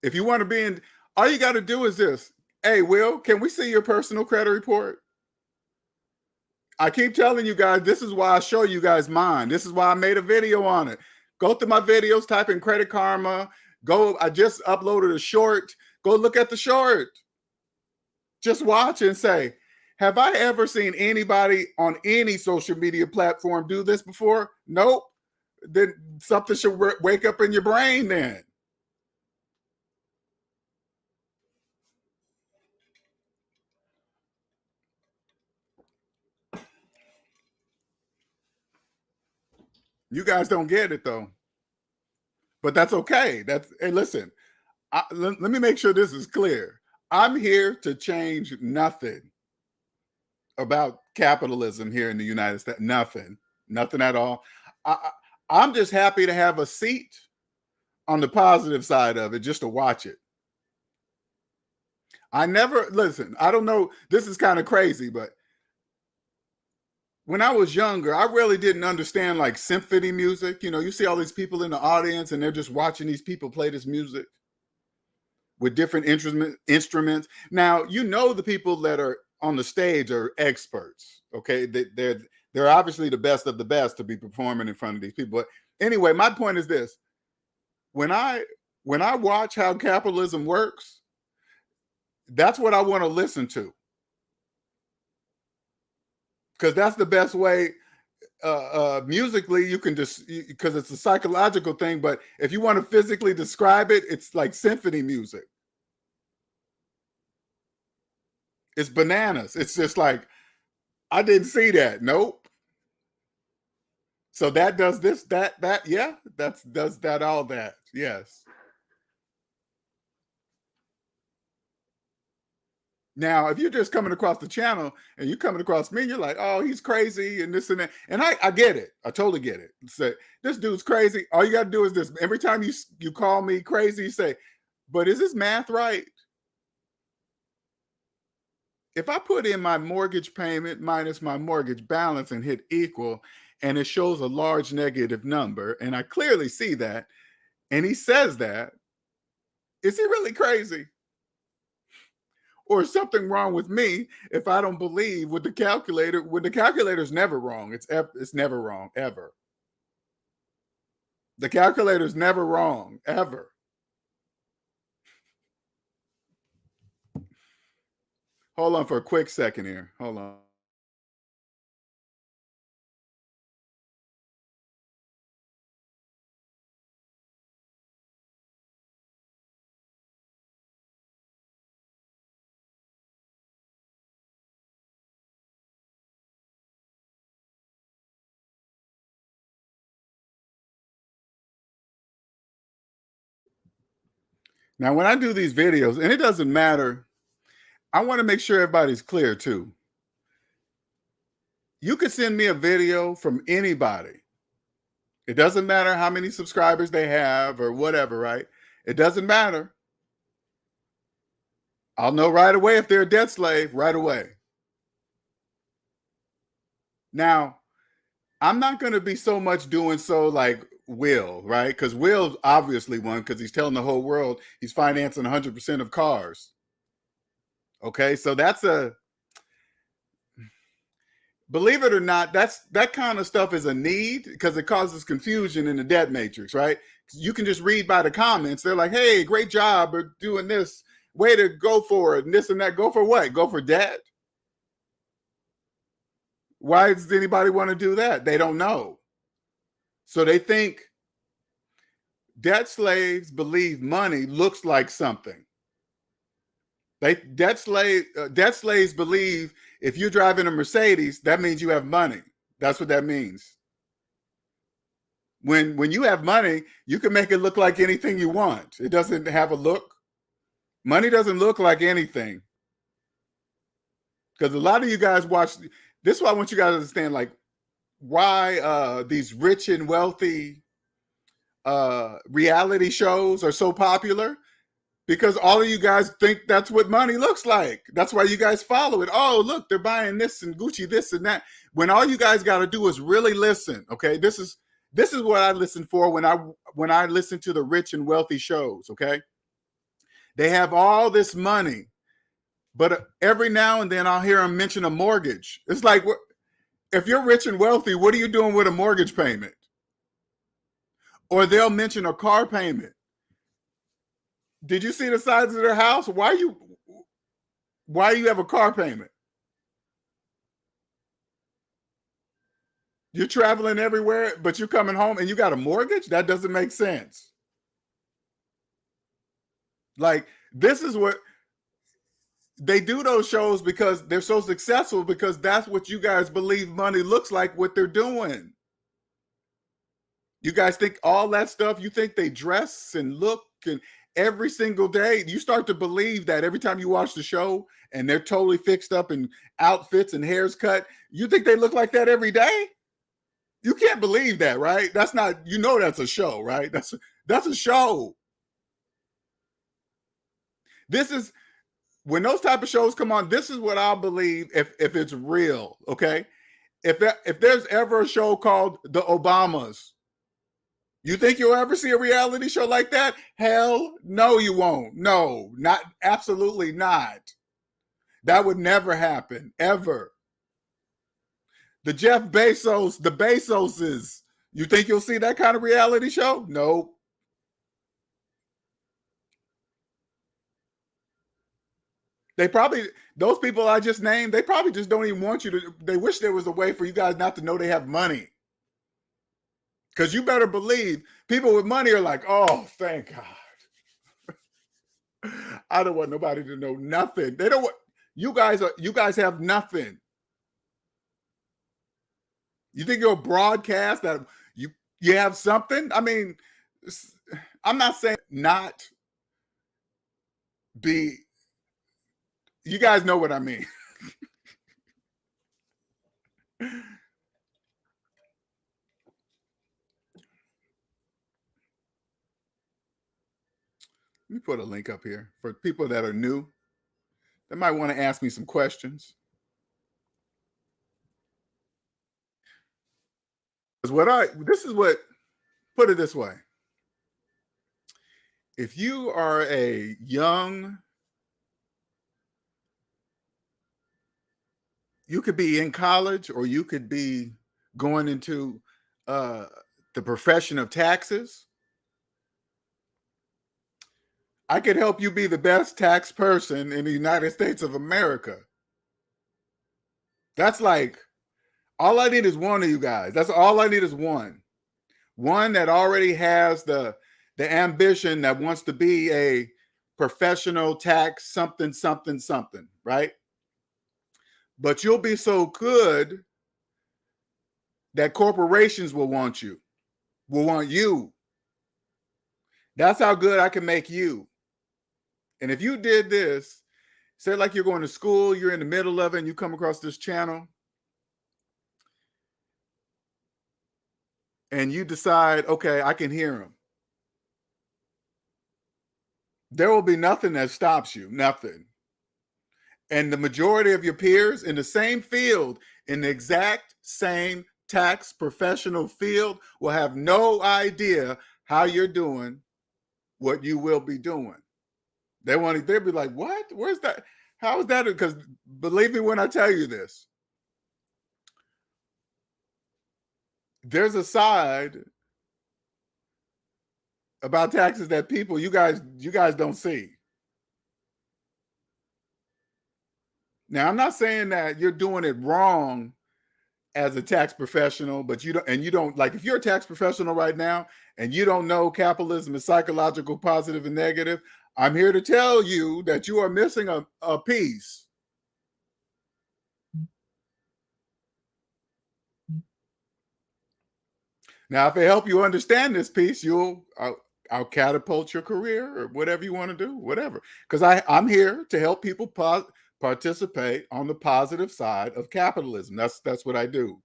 if you want to be in, all you got to do is this. Hey, Will, can we see your personal credit report? I keep telling you guys, this is why I show you guys mine. This is why I made a video on it. Go through my videos, type in Credit Karma. I just uploaded a short. Go look at the short. Just watch and say, have I ever seen anybody on any social media platform do this before? Nope. Then something should wake up in your brain then. You guys don't get it though, but that's okay. Hey, listen, let me make sure this is clear. I'm here to change nothing about capitalism here in the United States. Nothing at all. I'm just happy to have a seat on the positive side of it, just to watch it. I don't know, this is kind of crazy, but when I was younger, I really didn't understand like symphony music. You know, you see all these people in the audience and they're just watching these people play this music with different instruments. Now, you know, the people that are on the stage are experts, okay? They're obviously the best of the best to be performing in front of these people. But anyway, my point is this. When I watch how capitalism works, that's what I want to listen to. Because that's the best way. Musically, you can just, because it's a psychological thing, but if you want to physically describe it, it's like symphony music. It's bananas. It's just like, I didn't see that. Nope. So that does this, that, yeah, does that, all that. Yes. Now, if you're just coming across the channel and you're coming across me, you're like, oh, he's crazy and this and that. And I get it. I totally get it. Say, this dude's crazy. All you got to do is this. Every time you call me crazy, you say, but is this math right? If I put in my mortgage payment minus my mortgage balance and hit equal, and it shows a large negative number, and I clearly see that, and he says that, is he really crazy? Or is something wrong with me if I don't believe with the calculator? When the calculator's never wrong. It's never wrong, ever. The calculator's never wrong, ever. Hold on for a quick second here. Hold on. Now, when I do these videos, and it doesn't matter, I want to make sure everybody's clear too. You could send me a video from anybody. It doesn't matter how many subscribers they have or whatever, right? It doesn't matter. I'll know right away if they're a debt slave, right away. Now, I'm not going to be so much doing so like Will, right? Because Will's obviously one, because he's telling the whole world he's financing 100% of cars. Okay, so that's believe it or not, that kind of stuff is a need, because it causes confusion in the debt matrix, right? You can just read by the comments. They're like, hey, great job, or doing this, way to go for it, and this and that. Go for what? Go for debt? Why does anybody want to do that? They don't know. So they think debt slaves believe money looks like something. Debt slaves believe if you're driving a Mercedes, that means you have money. That's what that means. When you have money, you can make it look like anything you want. It doesn't have a look. Money doesn't look like anything. Because a lot of you guys watch, this is why I want you guys to understand, like, why these rich and wealthy reality shows are so popular. Because all of you guys think that's what money looks like. That's why you guys follow it. Oh, look, they're buying this and Gucci, this and that. When all you guys got to do is really listen. Okay, this is what I listen for when I listen to the rich and wealthy shows. Okay, they have all this money, but every now and then I'll hear them mention a mortgage. It's like, if you're rich and wealthy, what are you doing with a mortgage payment? Or they'll mention a car payment. Did you see the size of their house? Why you have a car payment? You're traveling everywhere, but you're coming home and you got a mortgage? That doesn't make sense. Like, this is what they do, those shows, because they're so successful, because that's what you guys believe money looks like, what they're doing. You guys think all that stuff, you think they dress and look and every single day, you start to believe that every time you watch the show and they're totally fixed up in outfits and hair's cut, you think they look like that every day? You can't believe that, right? That's not, you know, that's a show, right? That's a show. This is, when those type of shows come on, this is what I'll believe if it's real, okay? If there's ever a show called The Obamas, you think you'll ever see a reality show like that? Hell no, you won't. No, not, absolutely not. That would never happen, ever. The Jeff Bezos, the Bezoses, you think you'll see that kind of reality show? No. They probably, those people I just named, they probably just don't even want you to, they wish there was a way for you guys not to know they have money. Because you better believe people with money are like, oh, thank God. I don't want nobody to know nothing. They don't want, you guys have nothing. You think you'll broadcast that you have something? I mean, I'm not saying not be, you guys know what I mean. Let me put a link up here for people that are new. They might want to ask me some questions. This is what, put it this way. If you are a young, you could be in college or you could be going into the profession of taxes. I could help you be the best tax person in the United States of America. That's like, all I need is one of you guys. That's all I need is one. One that already has the ambition that wants to be a professional tax something, something, something, right? But you'll be so good that corporations will want you, will want you. That's how good I can make you. And if you did this, say like you're going to school, you're in the middle of it, and you come across this channel, and you decide, okay, I can hear him. There will be nothing that stops you, nothing. And the majority of your peers in the same field, in the exact same tax professional field, will have no idea how you're doing what you will be doing. They'll be like, what? Where's that? How is that? Because believe me when I tell you this, there's a side about taxes that people, you guys don't see. Now, I'm not saying that you're doing it wrong as a tax professional, but you don't like, if you're a tax professional right now and you don't know capitalism is psychological, positive and negative, I'm here to tell you that you are missing a piece. Now, if I help you understand this piece, I'll catapult your career or whatever you want to do, whatever. Because I'm here to help people participate on the positive side of capitalism. That's what I do.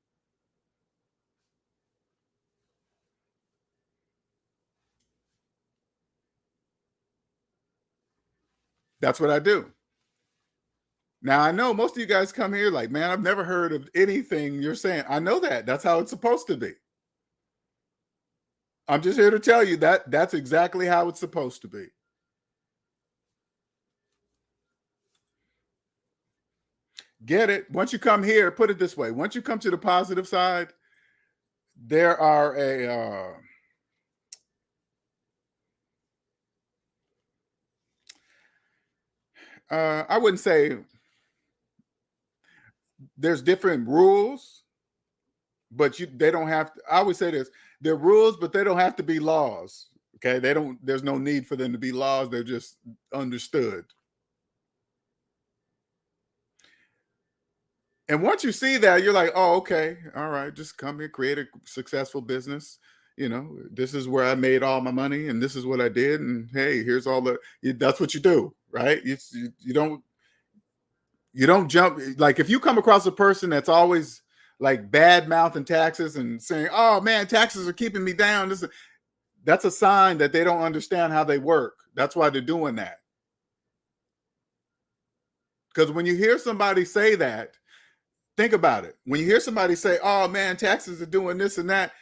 That's what I do. Now, I know most of you guys come here like, man, I've never heard of anything you're saying. I know that. That's how it's supposed to be. I'm just here to tell you that that's exactly how it's supposed to be. Get it? Once you come here, put it this way. Once you come to the positive side, there are I wouldn't say there's different rules, but they don't have to, I always say this, they're rules, but they don't have to be laws. Okay. There's no need for them to be laws. They're just understood. And once you see that, you're like, oh, okay, all right, just come here, create a successful business. you know, this is where I made all my money and this is what I did. And hey, here's all that's what you do, right? You don't jump. Like if you come across a person that's always like bad mouthing taxes and saying, oh man, taxes are keeping me down. That's a sign that they don't understand how they work. That's why they're doing that. Because when you hear somebody say that, think about it. When you hear somebody say, oh man, taxes are doing this and that,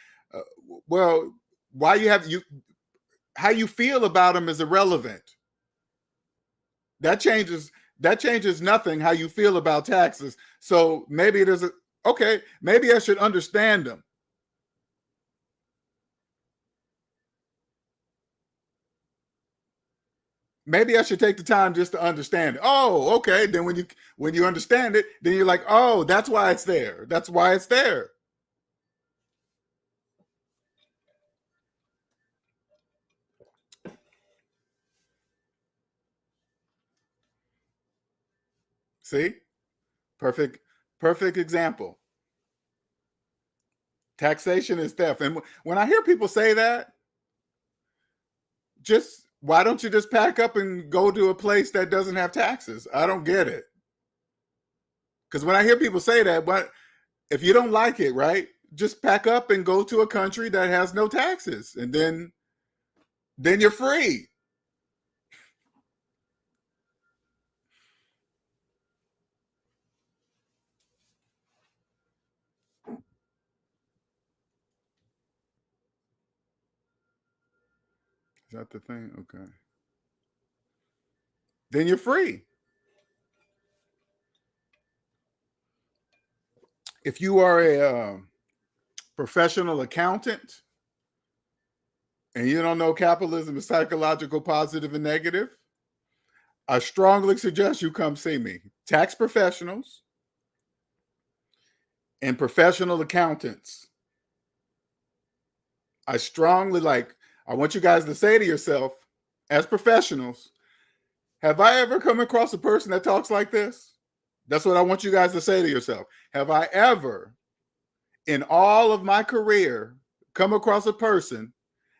well, how you feel about them is irrelevant. That changes nothing how you feel about taxes. So maybe maybe I should understand them. Maybe I should take the time just to understand it. Oh, okay. Then when you understand it, then you're like, oh, that's why it's there. That's why it's there. See? Perfect example. Taxation is theft. And when I hear people say that, why don't you just pack up and go to a place that doesn't have taxes? I don't get it. Because when I hear people say that, but if you don't like it, right, just pack up and go to a country that has no taxes, and then you're free. Is that the thing? Okay. Then you're free. If you are a professional accountant and you don't know capitalism is psychological, positive, and negative, I strongly suggest you come see me. Tax professionals and professional accountants. I want you guys to say to yourself, as professionals, have I ever come across a person that talks like this? That's what I want you guys to say to yourself. Have I ever, in all of my career, come across a person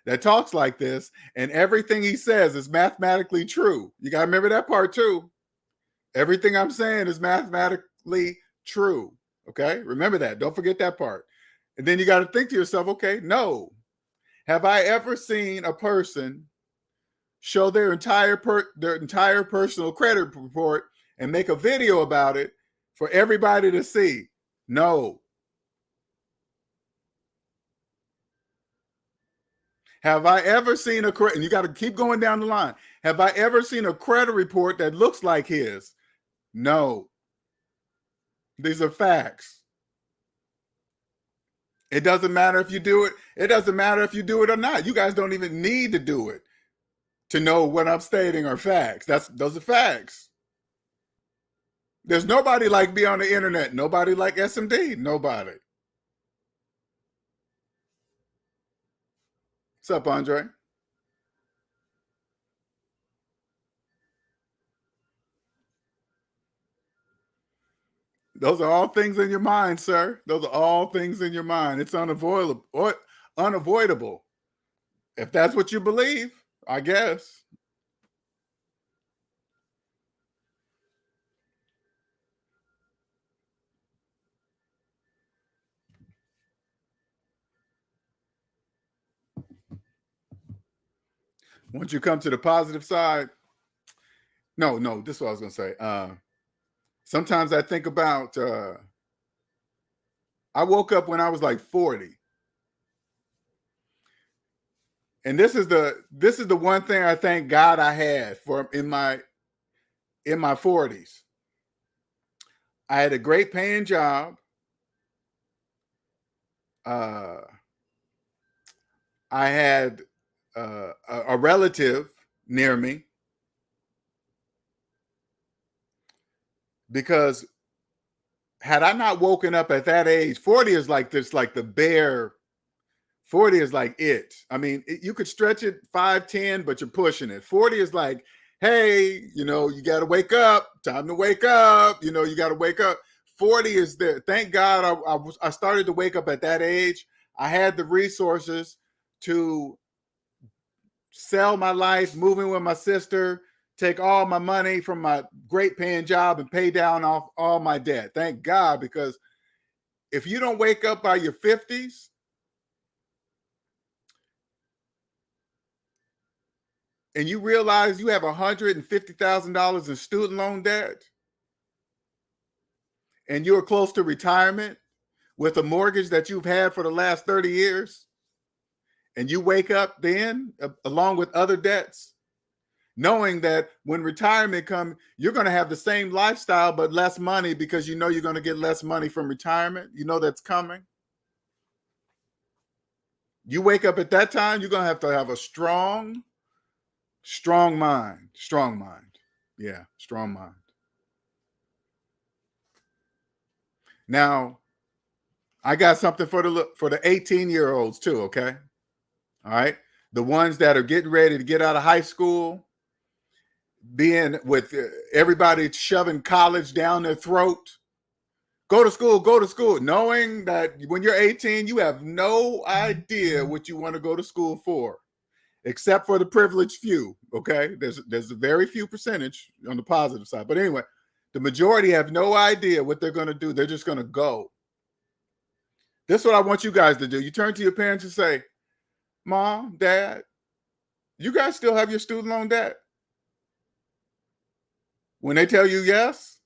that talks like this and everything he says is mathematically true? You got to remember that part too. Everything I'm saying is mathematically true. Okay? Remember that. Don't forget that part. And then you got to think to yourself, okay, no. Have I ever seen a person show their entire personal credit report and make a video about it for everybody to see? No. Have I ever seen and you got to keep going down the line. Have I ever seen a credit report that looks like his? No. These are facts. It doesn't matter if you do it. It doesn't matter if you do it or not. You guys don't even need to do it to know what I'm stating are facts. Those are facts. There's nobody like me on the internet. Nobody like SMD. Nobody. What's up, Andre? Those are all things in your mind, sir. Those are all things in your mind. It's unavoidable. Unavoidable. If that's what you believe, I guess. Once you come to the positive side, no, this is what I was going to say. Sometimes I think about, I woke up when I was like 40. And this is the one thing I thank God I had for in my 40s. I had a great paying job. I had a relative near me, because had I not woken up at that age, 40 is like this, like the bare 40 is like it. I mean, you could stretch it 5, 10, but you're pushing it. 40 is like, hey, you got to wake up. Time to wake up. You got to wake up. 40 is there. Thank God I started to wake up at that age. I had the resources to sell my life, move in with my sister, take all my money from my great paying job and pay down off all my debt. Thank God, because if you don't wake up by your 50s, and you realize you have $150,000 in student loan debt, and you're close to retirement with a mortgage that you've had for the last 30 years, and you wake up then along with other debts, knowing that when retirement comes, you're going to have the same lifestyle but less money, because you know you're going to get less money from retirement. You know that's coming. You wake up at that time, you're going to have a strong mind. Strong mind. Yeah, strong mind. Now, I got something for the 18-year-olds too, okay? All right? The ones that are getting ready to get out of high school, being with everybody shoving college down their throat. Go to school, knowing that when you're 18, you have no idea what you want to go to school for, except for the privileged few, okay? There's a very few percentage on the positive side. But anyway, the majority have no idea what they're going to do. They're just going to go. This is what I want you guys to do. You turn to your parents and say, Mom, Dad, you guys still have your student loan debt? When they tell you yes,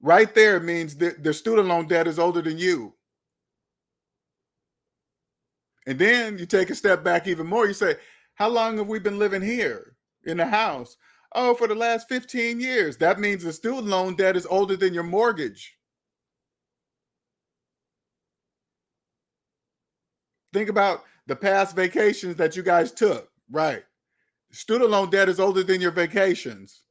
right there it means that their student loan debt is older than you. And then you take a step back even more. You say, how long have we been living here in the house? Oh, for the last 15 years. That means the student loan debt is older than your mortgage. Think about the past vacations that you guys took, right? Student loan debt is older than your vacations.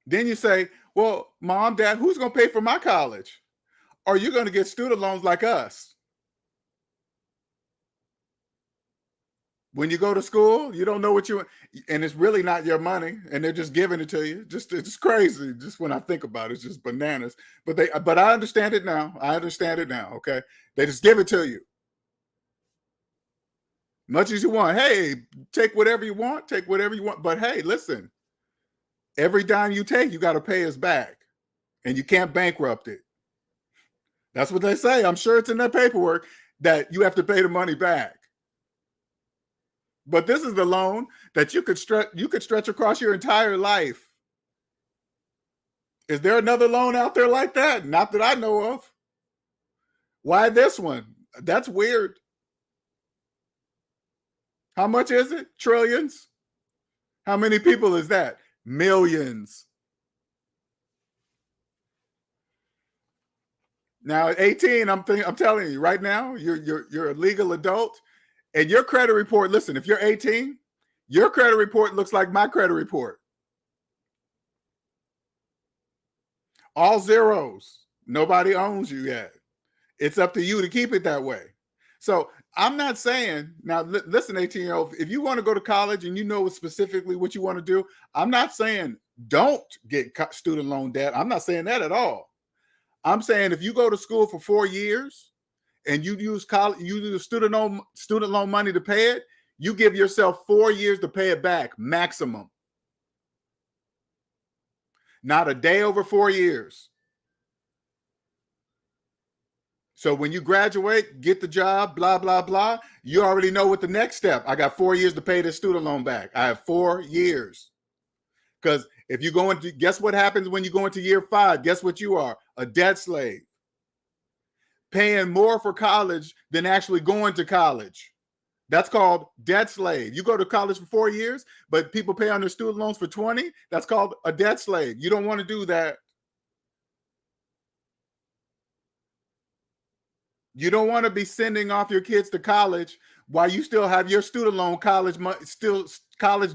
Then you say, well, Mom, Dad, who's going to pay for my college? Are you going to get student loans like us? When you go to school, you don't know what and it's really not your money, and they're just giving it to you. It's crazy. Just when I think about it, it's just bananas. But I understand it now. Okay. They just give it to you. Much as you want. Hey, take whatever you want. But hey, listen, every dime you take, you got to pay us back, and you can't bankrupt it. That's what they say. I'm sure it's in their paperwork that you have to pay the money back. But this is the loan that you could stretch across your entire life. Is there another loan out there like that? Not that I know of. Why this one? That's weird. How much is it? Trillions? How many people is that? Millions. Now at 18, I'm telling you right now, you're a legal adult, and your credit report, listen, if you're 18, your credit report looks like my credit report. All zeros. Nobody owns you yet. It's up to you to keep it that way. So I'm not saying, now listen, 18-year-old, if you want to go to college and you know specifically what you want to do, I'm not saying don't get student loan debt. I'm not saying that at all. I'm saying if you go to school for 4 years and you use student loan money to pay it, you give yourself 4 years to pay it back, maximum. Not a day over 4 years. So when you graduate, get the job, blah, blah, blah, you already know what the next step. I got 4 years to pay this student loan back. I have 4 years. Because if you go into, guess what happens when you go into year 5? Guess what you are? A debt slave. Paying more for college than actually going to college. That's called debt slave. You go to college for 4 years, but people pay on their student loans for 20. That's called a debt slave. You don't want to do that. You don't want to be sending off your kids to college while you still have your student loan college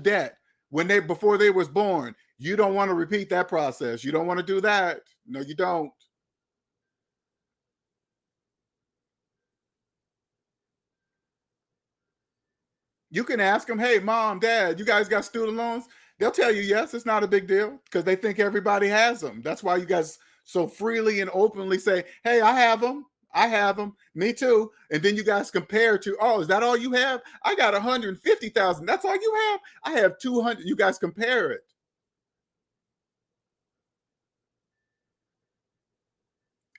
debt before they was born. You don't want to repeat that process. You don't want to do that. No, you don't. You can ask them, hey, Mom, Dad, you guys got student loans? They'll tell you, yes, it's not a big deal, because they think everybody has them. That's why you guys so freely and openly say, hey, I have them. I have them. Me too. And then you guys compare to, oh, is that all you have? I got 150,000. That's all you have? I have 200. You guys compare it.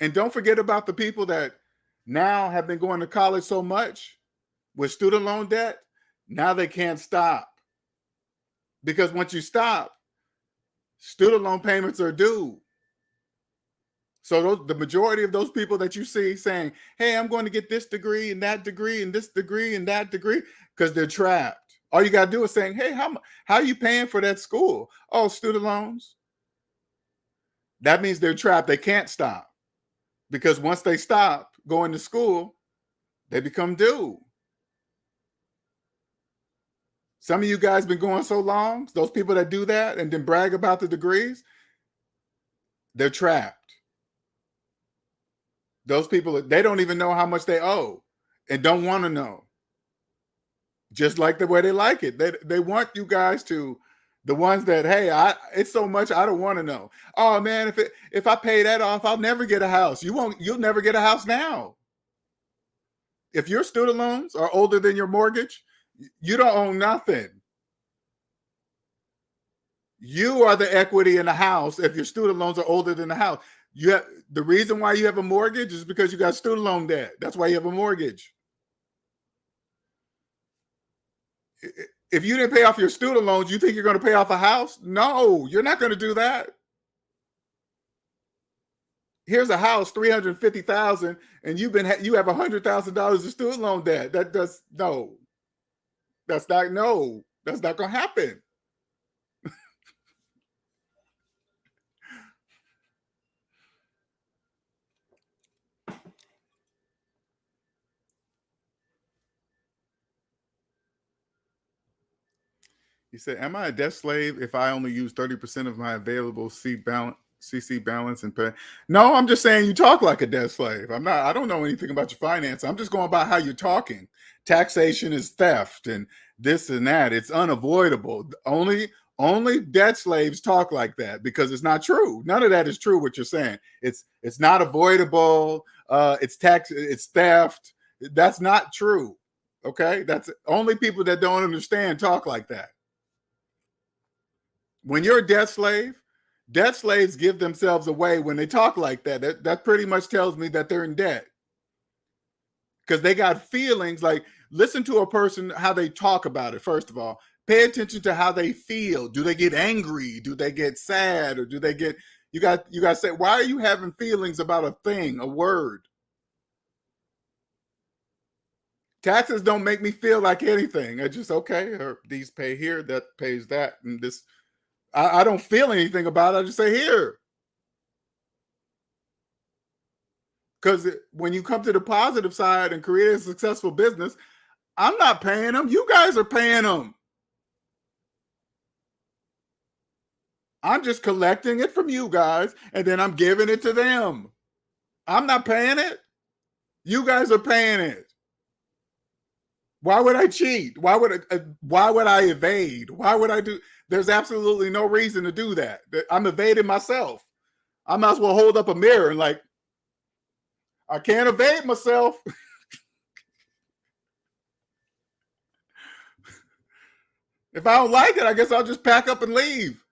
And don't forget about the people that now have been going to college so much with student loan debt. Now they can't stop. Because once you stop, student loan payments are due. So the majority of those people that you see saying, hey, I'm going to get this degree and that degree and this degree and that degree, because they're trapped. All you got to do is saying, hey, how are you paying for that school? Oh, student loans. That means they're trapped. They can't stop. Because once they stop going to school, they become due. Some of you guys been going so long, those people that do that and then brag about the degrees, they're trapped. Those people, they don't even know how much they owe and don't want to know. Just like the way they like it. They want you guys to, the ones that, hey, it's so much, I don't want to know. Oh man, if I pay that off, I'll never get a house. You'll never get a house now. If your student loans are older than your mortgage, you don't own nothing. You are the equity in the house if your student loans are older than the house. The reason why you have a mortgage is because you got student loan debt. That's why you have a mortgage. If you didn't pay off your student loans, you think you're going to pay off a house? No, you're not going to do that. Here's a house, $350,000, and you have $100,000 of student loan debt. That's not going to happen. He said, am I a debt slave if I only use 30% of my available CC balance and pay? No, I'm just saying you talk like a debt slave. I don't know anything about your finance. I'm just going by how you're talking. Taxation is theft and this and that. It's unavoidable. Only debt slaves talk like that because it's not true. None of that is true what you're saying. It's not avoidable. It's theft. That's not true. Okay? That's only people that don't understand talk like that. When you're a debt slaves give themselves away when they talk like that. That pretty much tells me that they're in debt. Because they got feelings. Like, listen to a person, how they talk about it, first of all. Pay attention to how they feel. Do they get angry? Do they get sad? Or do they get, you got to say, why are you having feelings about a thing, a word? Taxes don't make me feel like anything. I just, okay, or these pay here, that pays that, and this. I don't feel anything about it. I just say here. Because when you come to the positive side and create a successful business, I'm not paying them. You guys are paying them. I'm just collecting it from you guys, and then I'm giving it to them. I'm not paying it. You guys are paying it. Why would I cheat? Why would I evade? Why would I do? There's absolutely no reason to do that. I'm evading myself. I might as well hold up a mirror and like, I can't evade myself. If I don't like it, I guess I'll just pack up and leave.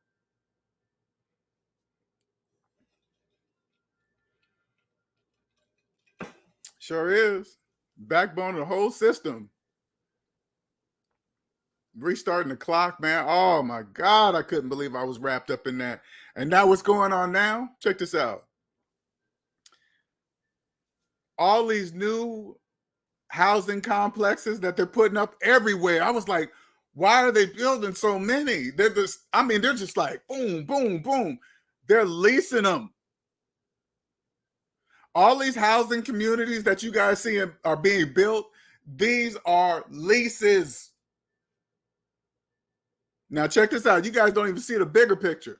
Sure is. Backbone of the whole system. Restarting the clock, man. Oh my God, I couldn't believe I was wrapped up in that. And now what's going on now? Check this out. All these new housing complexes that they're putting up everywhere. I was like, why are they building so many? They're just like boom, boom, boom. They're leasing them. All these housing communities that you guys see are being built. These are leases. Now check this out. You guys don't even see the bigger picture.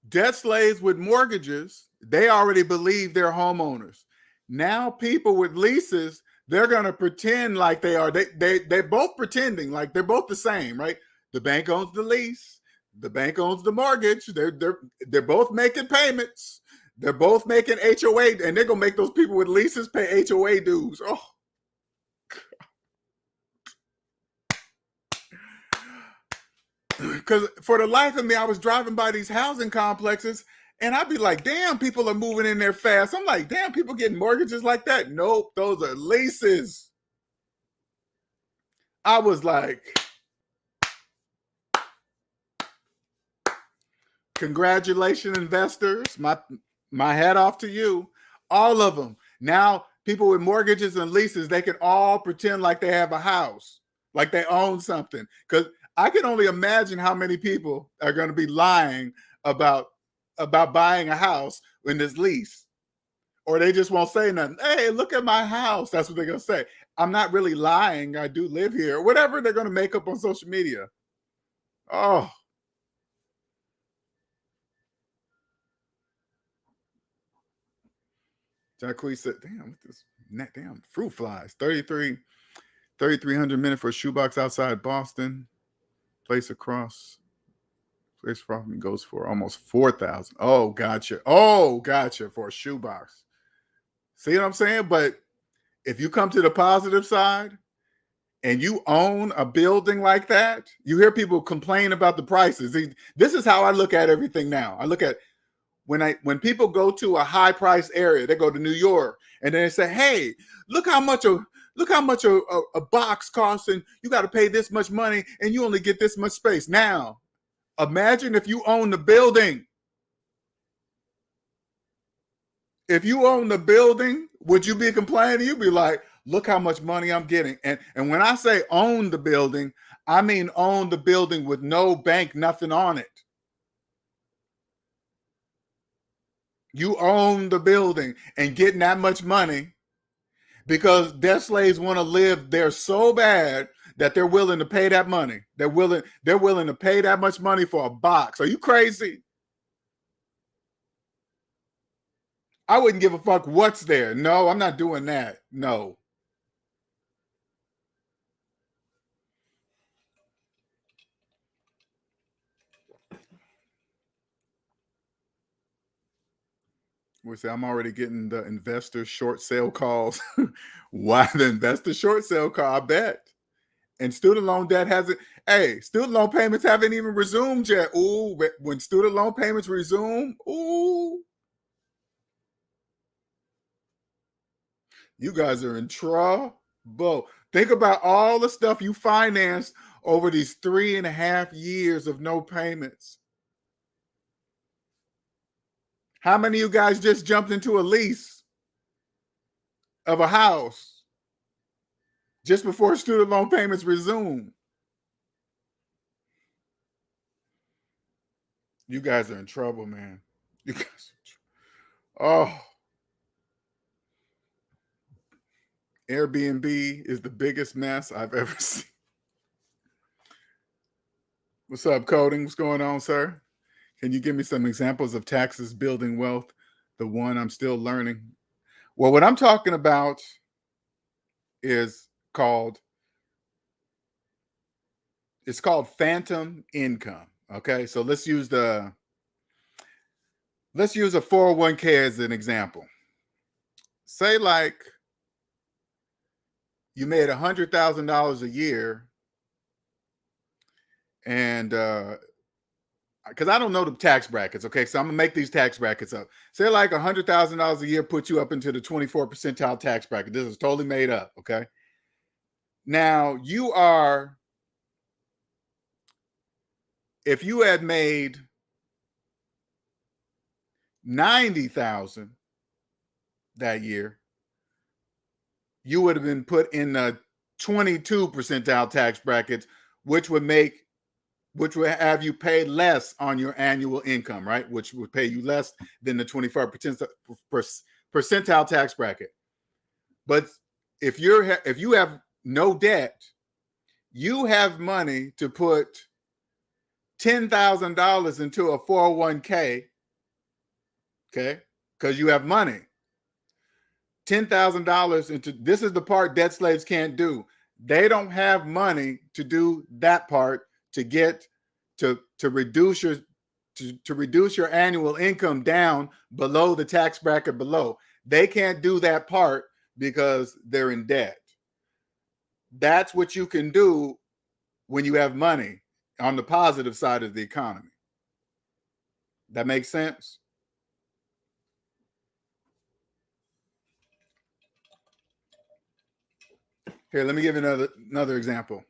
Debt slaves with mortgages, they already believe they're homeowners. Now people with leases, they're going to pretend like they are. They're both pretending like they're both the same, right? The bank owns the lease. The bank owns the mortgage. They're both making payments. They're both making HOA, and they're going to make those people with leases pay HOA dues. Oh. Because for the life of me, I was driving by these housing complexes, and I'd be like, damn, people are moving in there fast. I'm like, damn, people getting mortgages like that? Nope, those are leases. I was like, congratulations, investors. My hat off to you. All of them. Now, people with mortgages and leases, they can all pretend like they have a house, like they own something. Because I can only imagine how many people are going to be lying about buying a house in this lease. Or they just won't say nothing. Hey, look at my house. That's what they're going to say. I'm not really lying. I do live here. Whatever they're going to make up on social media. Oh. Jacquees said, damn, this damn fruit flies. 3,300 minutes for a shoebox outside Boston. Place across. Place from me goes for almost 4,000. Oh, gotcha. Oh, gotcha. For a shoebox. See what I'm saying? But if you come to the positive side and you own a building like that, you hear people complain about the prices. This is how I look at everything now. I look at when people go to a high price area, they go to New York and then they say, hey, look how much a box costs, and you got to pay this much money and you only get this much space. Now, imagine if you own the building. If you own the building, would you be complaining? You'd be like, look how much money I'm getting. And when I say own the building, I mean own the building with no bank, nothing on it. You own the building and getting that much money because debt slaves want to live there so bad that they're willing to pay that money. They're willing to pay that much money for a box. Are you crazy? I wouldn't give a fuck what's there. No, I'm not doing that. No. We say I'm already getting the investor short sale calls. Why the investor short sale call? I bet. And student loan debt hasn't. Hey, student loan payments haven't even resumed yet. Ooh, when student loan payments resume, ooh, you guys are in trouble. Think about all the stuff you financed over these 3.5 years of no payments. How many of you guys just jumped into a lease of a house just before student loan payments resume? You guys are in trouble, man. You guys are Airbnb is the biggest mess I've ever seen. What's up, Coding? What's going on, sir? Can you give me some examples of taxes building wealth? The one I'm still learning. Well, what I'm talking about is called phantom income. Okay, so let's use a 401k as an example. Say like you made $100,000 a year, and because I don't know the tax brackets, okay, so I'm gonna make these tax brackets up. Say like $100,000 a year puts you up into the 24th percentile tax bracket. This is totally made up, okay? Now you are, if you had made 90,000 that year, you would have been put in the 22 percentile tax brackets, which would have you pay less on your annual income, right? Which would pay you less than the 25 percentile tax bracket. But if you have no debt, you have money to put $10,000 into a 401k, okay? Because you have money. $10,000 into, this is the part debt slaves can't do. They don't have money to do that part to get to reduce to reduce your annual income down below the tax bracket below. They can't do that part because they're in debt. That's what you can do when you have money on the positive side of the economy. That makes sense? Here, let me give you another example.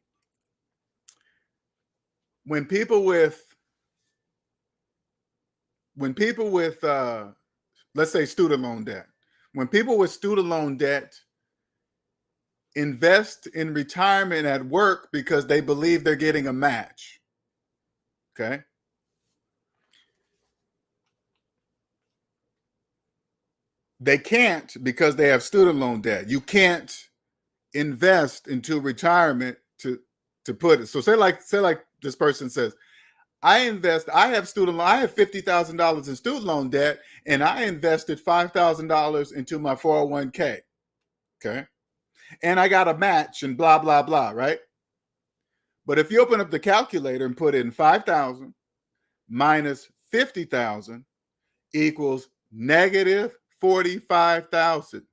When people with let's say student loan debt, when people with student loan debt invest in retirement at work because they believe they're getting a match, okay? They can't because they have student loan debt. You can't invest into retirement to put it. So say like this person says, I have $50,000 in student loan debt, and I invested $5,000 into my 401k. Okay. And I got a match and blah, blah, blah, right? But if you open up the calculator and put in 5,000 minus 50,000 equals negative 45,000.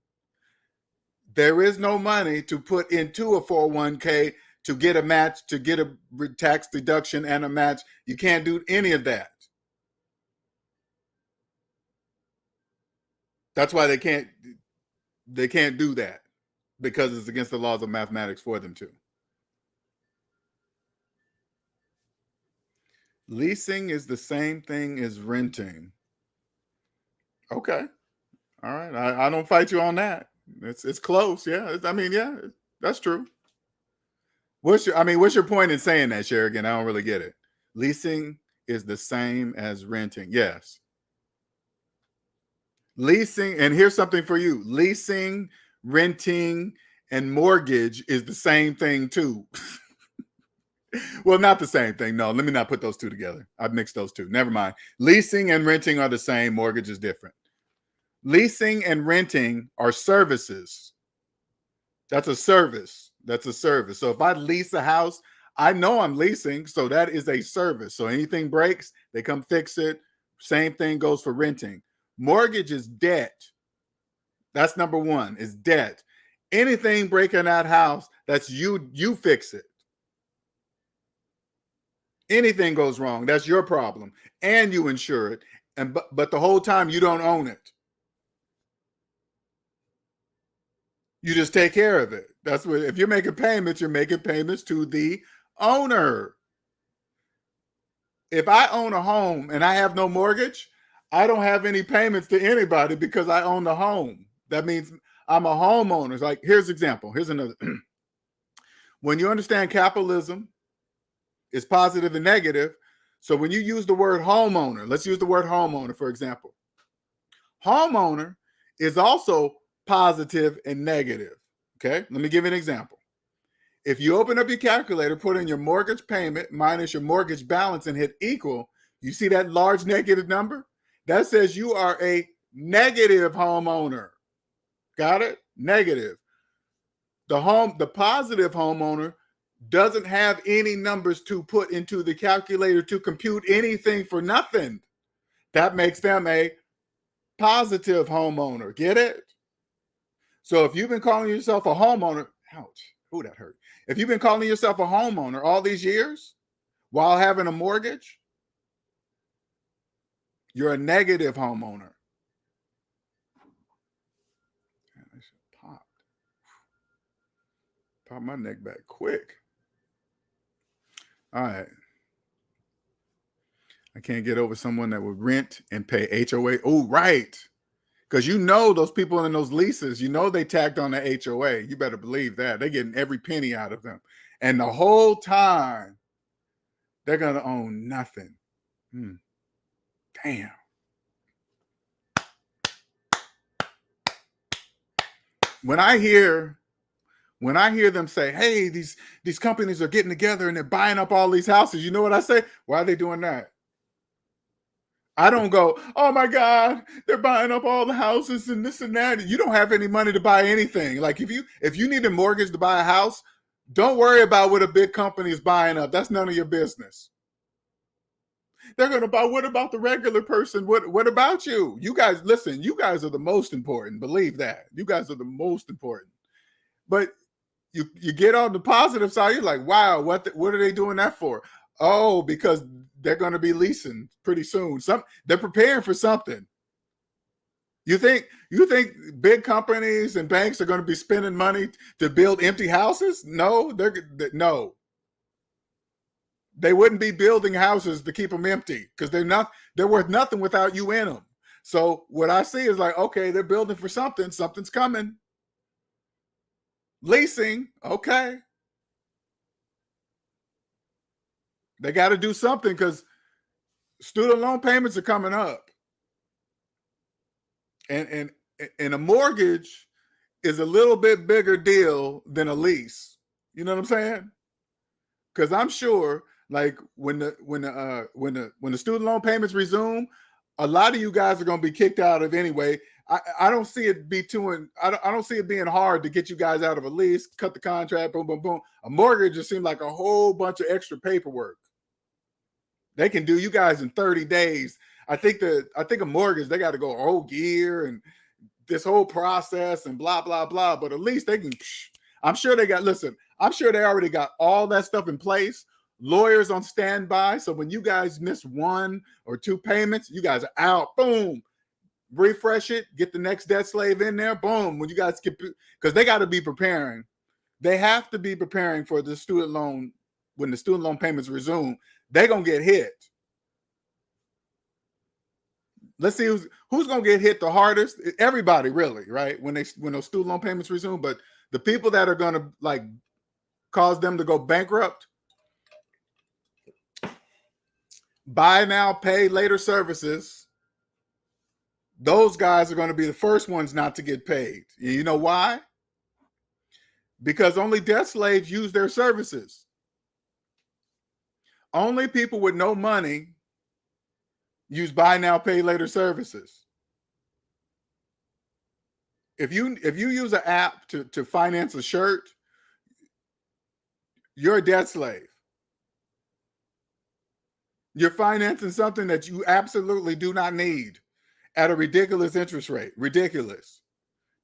There is no money to put into a 401k to get a match, to get a tax deduction and a match. You can't do any of that. That's why they can't do that, because it's against the laws of mathematics for them to. Leasing is the same thing as renting. Okay. All right. I don't fight you on that. It's close. Yeah. I mean, yeah, that's true. What's your point in saying that, Sherigan? I don't really get it. Leasing is the same as renting. Yes. Leasing, and here's something for you. Leasing, renting, and mortgage is the same thing too. Well, not the same thing. No, let me not put those two together. I've mixed those two. Never mind. Leasing and renting are the same. Mortgage is different. Leasing and renting are services. That's a service. That's a service. So if I lease a house, I know I'm leasing, so that is a service. So anything breaks, they come fix it. Same thing goes for renting. Mortgage is debt. That's number one, is debt. Anything breaking that house, that's you fix it. Anything goes wrong, that's your problem, and you insure it. And but the whole time you don't own it. You just take care of it. That's what, if you're making payments, you're making payments to the owner. If I own a home and I have no mortgage, I don't have any payments to anybody because I own the home. That means I'm a homeowner. It's like, here's an example. Here's another. When you understand capitalism, it's positive and negative. So when you use the word homeowner, let's use the word homeowner, for example. Homeowner is also positive and negative. Okay, let me give you an example. If you open up your calculator, put in your mortgage payment minus your mortgage balance and hit equal, you see that large negative number? That says you are a negative homeowner. Got it? Negative. The positive homeowner doesn't have any numbers to put into the calculator to compute anything for nothing. That makes them a positive homeowner. Get it? So if you've been calling yourself a homeowner, ouch, ooh, that hurt. If you've been calling yourself a homeowner all these years while having a mortgage, you're a negative homeowner. Pop my neck back quick. All right. I can't get over someone that would rent and pay HOA. Oh, right. Because you know those people in those leases, you know they tacked on the HOA. You better believe that. They're getting every penny out of them. And the whole time, they're going to own nothing. Damn. When I hear them say, hey, these companies are getting together and they're buying up all these houses, you know what I say? Why are they doing that? I don't go, oh my God, they're buying up all the houses and this and that. You don't have any money to buy anything. Like if you need a mortgage to buy a house, don't worry about what a big company is buying up. That's none of your business. They're going to buy. What about the regular person? What about you? You guys, listen, you guys are the most important. Believe that. You guys are the most important. But you get on the positive side, you're like, wow, what are they doing that for? Oh, because they're going to be leasing pretty soon. They're preparing for something. You think big companies and banks are going to be spending money to build empty houses? No, no. They wouldn't be building houses to keep them empty because they're worth nothing without you in them. So what I see is like, okay, they're building for something. Something's coming. Leasing, okay. They got to do something because student loan payments are coming up. And a mortgage is a little bit bigger deal than a lease. You know what I'm saying? Because I'm sure, like when the student loan payments resume, a lot of you guys are going to be kicked out of anyway. I don't see it I don't see it being hard to get you guys out of a lease, cut the contract, boom, boom, boom. A mortgage just seems like a whole bunch of extra paperwork. They can do you guys in 30 days. I think a mortgage, they got to go a whole year and this whole process and blah, blah, blah. But at least they can, I'm sure they already got all that stuff in place. Lawyers on standby. So when you guys miss 1 or 2 payments, you guys are out. Boom. Refresh it. Get the next debt slave in there. Boom. When you guys get, because they got to be preparing. They have to be preparing for the student loan. When the student loan payments resume, they're going to get hit. Let's see who's going to get hit the hardest. Everybody, really, right? When those student loan payments resume, but the people that are going to like cause them to go bankrupt, buy now, pay later services, those guys are going to be the first ones not to get paid. You know why? Because only debt slaves use their services. Only people with no money use buy now, pay later services. If you use an app to finance a shirt, you're a debt slave. You're financing something that you absolutely do not need at a ridiculous interest rate. Ridiculous.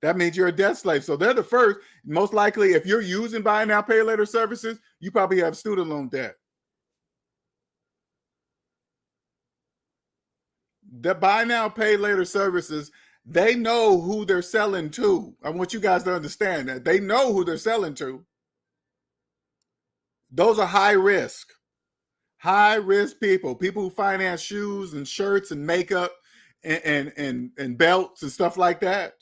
That means you're a debt slave. So they're the first. Most likely, if you're using buy now, pay later services, you probably have student loan debt. The buy now, pay later services, they know who they're selling to. I want you guys to understand that. They know who they're selling to. Those are high risk people who finance shoes and shirts and makeup and belts and stuff like that.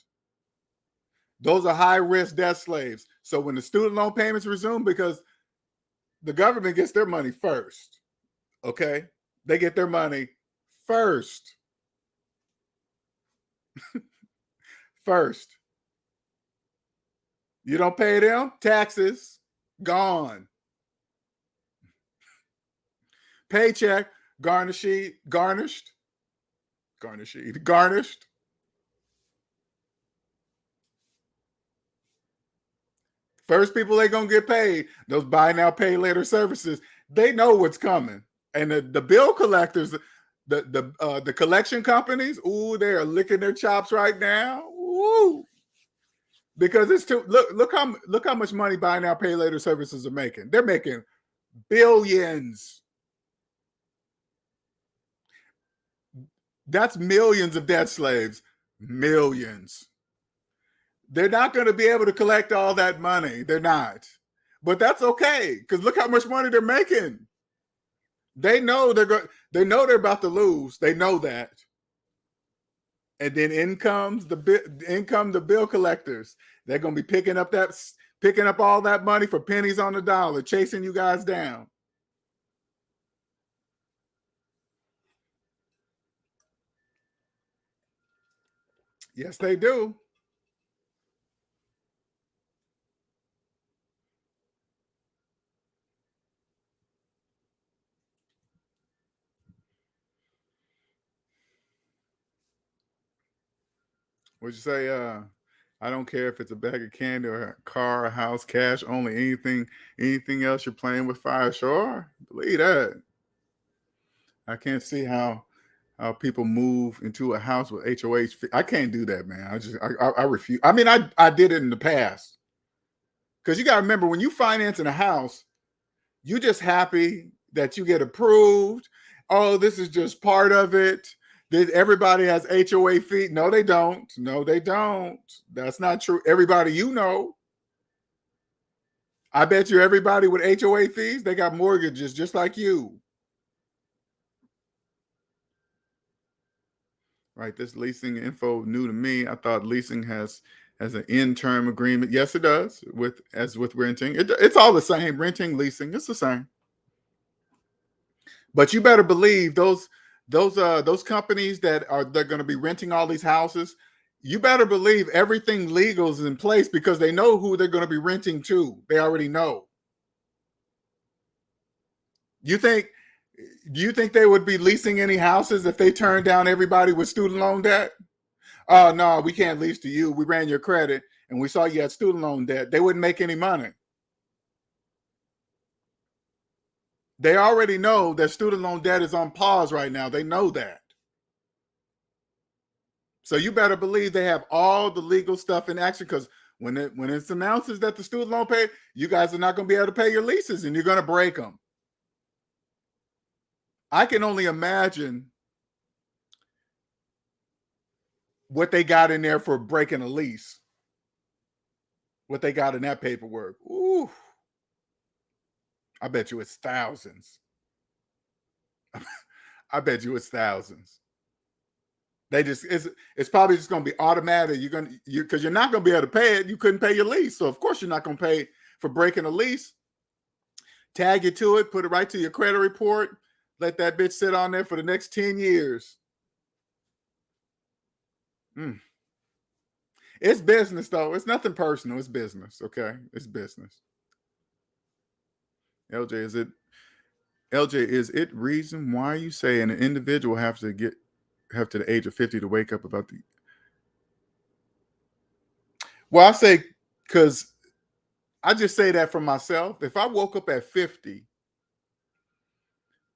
Those are high risk debt slaves. So when the student loan payments resume, because the government gets their money first, okay? They get their money first. First. You don't pay them, taxes, gone. Paycheck, garnished. First people they gonna get paid, those buy now, pay later services, they know what's coming. And the bill collectors, the collection companies, ooh, they are licking their chops right now. Ooh. Because it's too look how much money buy now, pay later services are making. They're making billions. That's millions of debt slaves. Millions. They're not going to be able to collect all that money. They're not. But that's okay, because look how much money they're making. They know they're about to lose. They know that. And then in comes the bill collectors. They're going to be picking up all that money for pennies on the dollar, chasing you guys down. Yes, they do. What'd you say? I don't care if it's a bag of candy or a car, a house, cash, only anything else you're playing with fire. Sure. Believe that. I can't see how people move into a house with HOH. I can't do that, man. I refuse. I mean, I did it in the past. Because you got to remember, when you financing a house, you just happy that you get approved. Oh, this is just part of it. Everybody has HOA fees. No, they don't. No, they don't. That's not true. Everybody you know. I bet you everybody with HOA fees, they got mortgages just like you. Right, this leasing info new to me. I thought leasing has an end-term agreement. Yes, it does. As with renting, it's all the same. Renting, leasing, it's the same. But you better believe those companies they're going to be renting all these houses. You better believe everything legal is in place because they know who they're going to be renting to. They already know. Do you think they would be leasing any houses if they turned down everybody with student loan debt? Oh, no, we can't lease to you. We ran your credit and we saw you had student loan debt. They wouldn't make any money. They already know that student loan debt is on pause right now. They know that. So you better believe they have all the legal stuff in action, because when it's announces that the student loan pay, you guys are not going to be able to pay your leases and you're going to break them. I can only imagine what they got in there for breaking a lease. What they got in that paperwork. Ooh. I bet you it's thousands. I bet you it's thousands. It's probably just going to be automatic. Because you're not going to be able to pay it. You couldn't pay your lease. So of course you're not going to pay for breaking a lease. Tag you to it, put it right to your credit report. Let that bitch sit on there for the next 10 years. It's business, though. It's nothing personal. It's business, okay? It's business. LJ, is it reason why you say an individual have to the age of 50 to wake up about the... Well, I say, because I just say that for myself. If I woke up at 50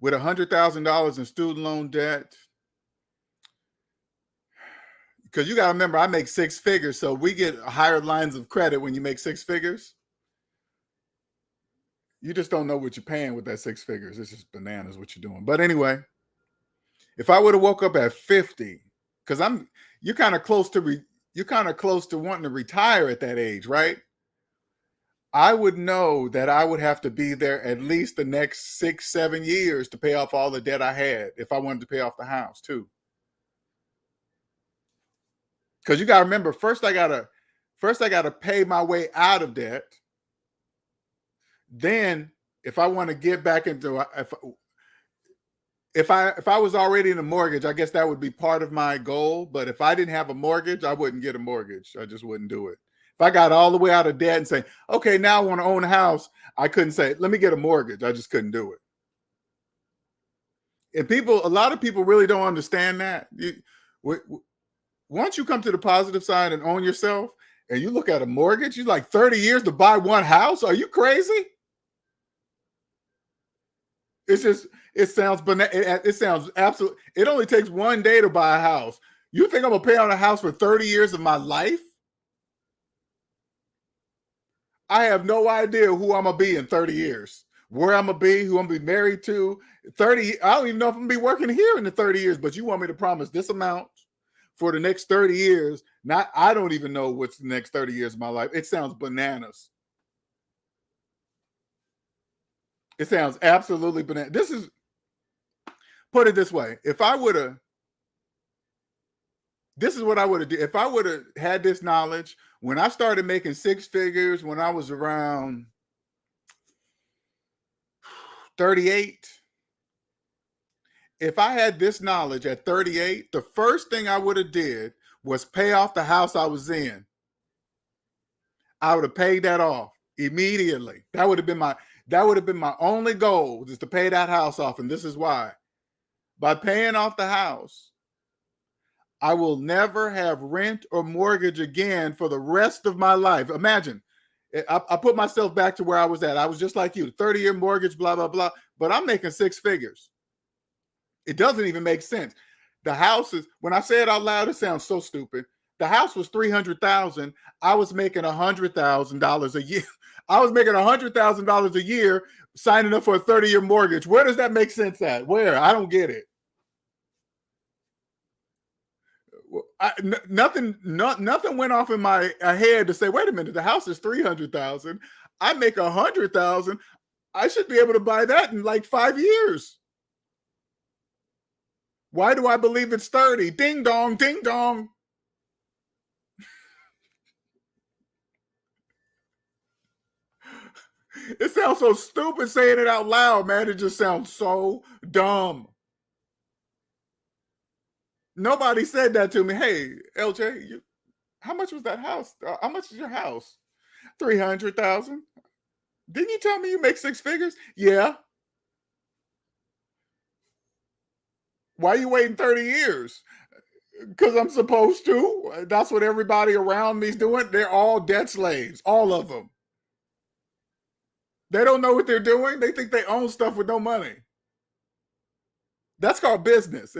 with $100,000 in student loan debt, because you got to remember, I make six figures, so we get higher lines of credit when you make six figures. You just don't know what you're paying with that six figures. It's just bananas what you're doing. But anyway, if I would have woke up at 50, because you're kind of close to wanting to retire at that age, right? I would know that I would have to be there at least the next 6-7 years to pay off all the debt I had if I wanted to pay off the house too. Because you got to remember, first I gotta pay my way out of debt. Then if I want to get back into, if I was already in a mortgage, I guess that would be part of my goal. But if I didn't have a mortgage, I wouldn't get a mortgage. I just wouldn't do it. If I got all the way out of debt and say, okay, now I want to own a house, I couldn't say, let me get a mortgage. I just couldn't do it. And a lot of people really don't understand that. Once you come to the positive side and own yourself, and you look at a mortgage, you're like 30 years to buy one house. Are you crazy? It sounds absolute. It only takes one day to buy a house. You think I'm gonna pay on a house for 30 years of my life? I have no idea who I'm gonna be in 30 years, where I'm gonna be, who I'm gonna be married to. 30, I don't even know if I'm gonna be working here in the 30 years, but you want me to promise this amount for the next 30 years. I don't even know what's the next 30 years of my life. It sounds bananas. It sounds absolutely bananas. Put it this way. This is what I would have did. If I would have had this knowledge when I started making six figures, when I was around 38, if I had this knowledge at 38, the first thing I would have did was pay off the house I was in. I would have paid that off immediately. That would have been my only goal, is to pay that house off. And this is why. By paying off the house, I will never have rent or mortgage again for the rest of my life. Imagine, I put myself back to where I was at. I was just like you, 30-year mortgage, blah, blah, blah. But I'm making six figures. It doesn't even make sense. The house is, when I say it out loud, it sounds so stupid. The house was $300,000. I was making $100,000 a year. I was making $100,000 a year signing up for a 30-year mortgage. Where does that make sense at? Where? I don't get it. Nothing went off in my head to say, wait a minute, the house is $300,000. I make $100,000. I should be able to buy that in like 5 years. Why do I believe it's 30? Ding dong, ding dong. It sounds so stupid saying it out loud, man. It just sounds so dumb. Nobody said that to me. Hey, LJ, how much was that house? How much is your house? $300,000. Didn't you tell me you make 6 figures? Yeah. Why are you waiting 30 years? Because I'm supposed to. That's what everybody around me is doing. They're all debt slaves, all of them. They don't know what they're doing. They think they own stuff with no money. That's called business.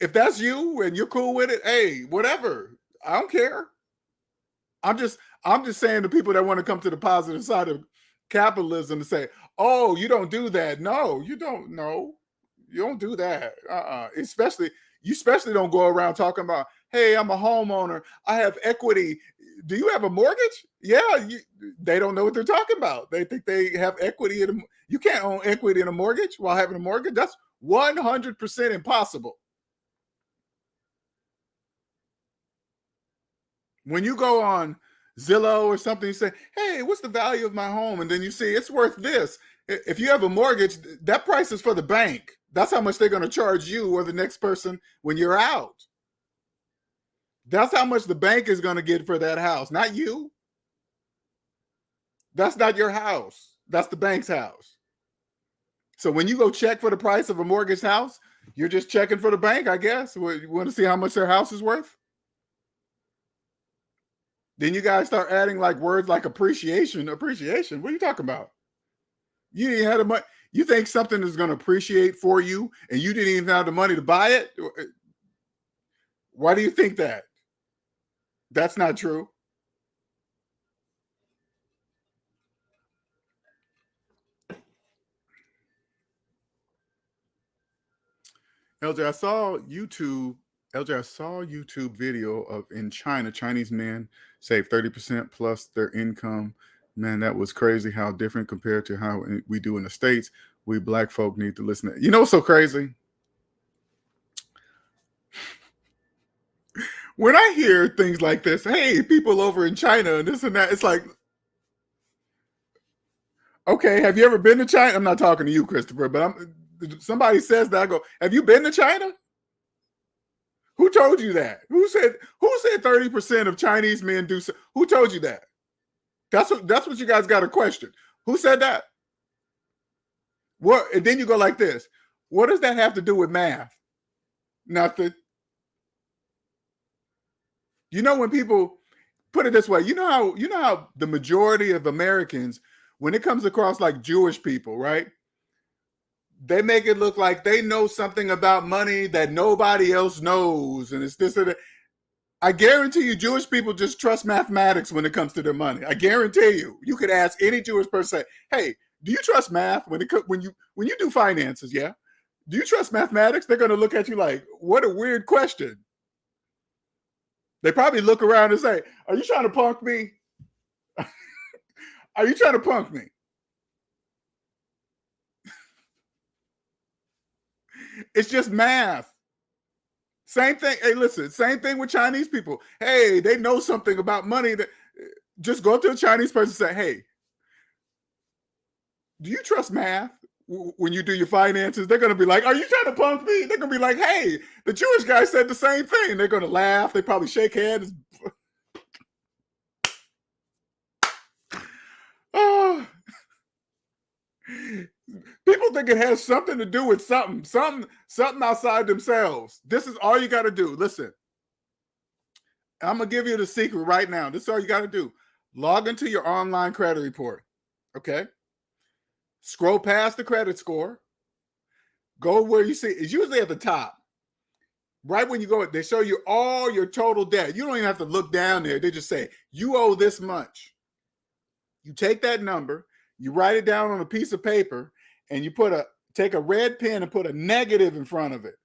If that's you and you're cool with it, hey, whatever. I don't care. I'm just saying to people that want to come to the positive side of capitalism to say, oh, you don't do that. No, you don't. No, you don't do that. Especially don't go around talking about, hey, I'm a homeowner. I have equity. Do you have a mortgage? Yeah. They don't know what they're talking about. They think they have equity. You can't own equity in a mortgage while having a mortgage. That's 100% impossible. When you go on Zillow or something, you say, hey, what's the value of my home? And then you see it's worth this. If you have a mortgage, that price is for the bank. That's how much they're going to charge you or the next person when you're out. That's how much the bank is going to get for that house, not you. That's not your house. That's the bank's house. So when you go check for the price of a mortgage house, you're just checking for the bank, I guess. You want to see how much their house is worth? Then you guys start adding like words like appreciation. Appreciation? What are you talking about? You didn't have the money. You think something is going to appreciate for you and you didn't even have the money to buy it? Why do you think that? That's not true. LJ, I saw YouTube video of in China, Chinese men save 30% plus their income. Man, that was crazy how different compared to how we do in the States. We black folk need to listen to. You know what's so crazy? When I hear things like this, hey, people over in China and this and that, it's like, okay, have you ever been to China? I'm not talking to you, Christopher, but somebody says that, I go, have you been to China? Who told you that? Who said 30% of Chinese men do so? Who told you that? That's what you guys got to question. Who said that? What? And then you go like this. What does that have to do with math? Nothing. You know, when people put it this way, you know how the majority of Americans, when it comes across like Jewish people, right? They make it look like they know something about money that nobody else knows. And it's this or that. I guarantee you Jewish people just trust mathematics when it comes to their money. I guarantee you. You could ask any Jewish person, say, hey, do you trust math when you do finances? Yeah. Do you trust mathematics? They're going to look at you like, what a weird question. They probably look around and say, are you trying to punk me? Are you trying to punk me? It's just math. Same thing. Hey, listen, same thing with Chinese people. Hey, they know something about money. That just go to a Chinese person and say, hey, do you trust math when you do your finances? They're going to be like, are you trying to punk me? They're going to be like, hey, the Jewish guy said the same thing. They're going to laugh. They probably shake hands. Oh. People think it has something to do with something outside themselves. This is all you got to do. Listen, I'm going to give you the secret right now. This is all you got to do. Log into your online credit report. Okay. Scroll past the credit score. Go where you see it's usually at the top. Right when you go, they show you all your total debt. You don't even have to look down there. They just say, you owe this much. You take that number, you write it down on a piece of paper, and you take a red pen and put a negative in front of it.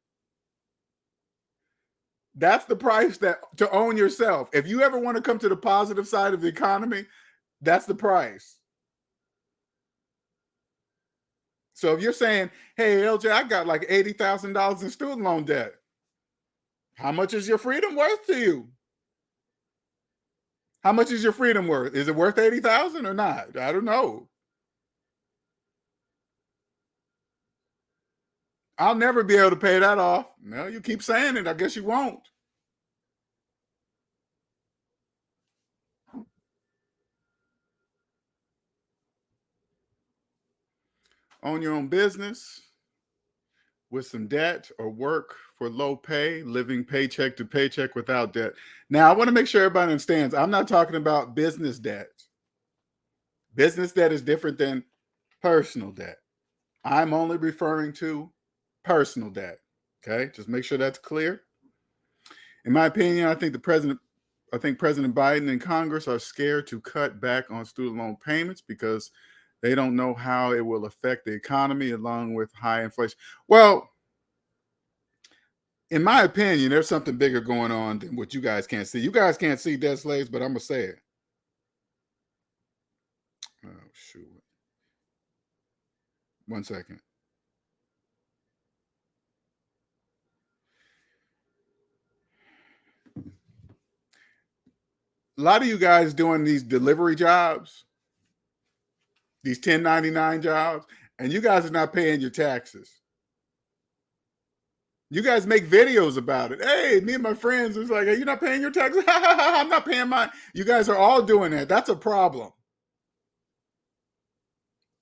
That's the price to own yourself. If you ever want to come to the positive side of the economy, that's the price. So if you're saying, hey, LJ, I got like $80,000 in student loan debt. How much is your freedom worth to you? How much is your freedom worth? Is it worth 80,000 or not? I don't know. I'll never be able to pay that off. No, you keep saying it. I guess you won't. Own your own business with some debt, or work for low pay, living paycheck to paycheck without debt. Now, I want to make sure everybody understands, I'm not talking about business debt. Business debt is different than personal debt. I'm only referring to personal debt. Okay, just make sure that's clear. In my opinion, I think President Biden and Congress are scared to cut back on student loan payments because they don't know how it will affect the economy along with high inflation. Well, in my opinion, there's something bigger going on than what you guys can't see. You guys can't see debt slaves, but I'm going to say it. Oh, shoot. One second. A lot of you guys doing these delivery jobs, these 1099 jobs, and you guys are not paying your taxes. You guys make videos about it. Hey, me and my friends, it's like, hey, you're not paying your taxes? I'm not paying mine. You guys are all doing that. That's a problem.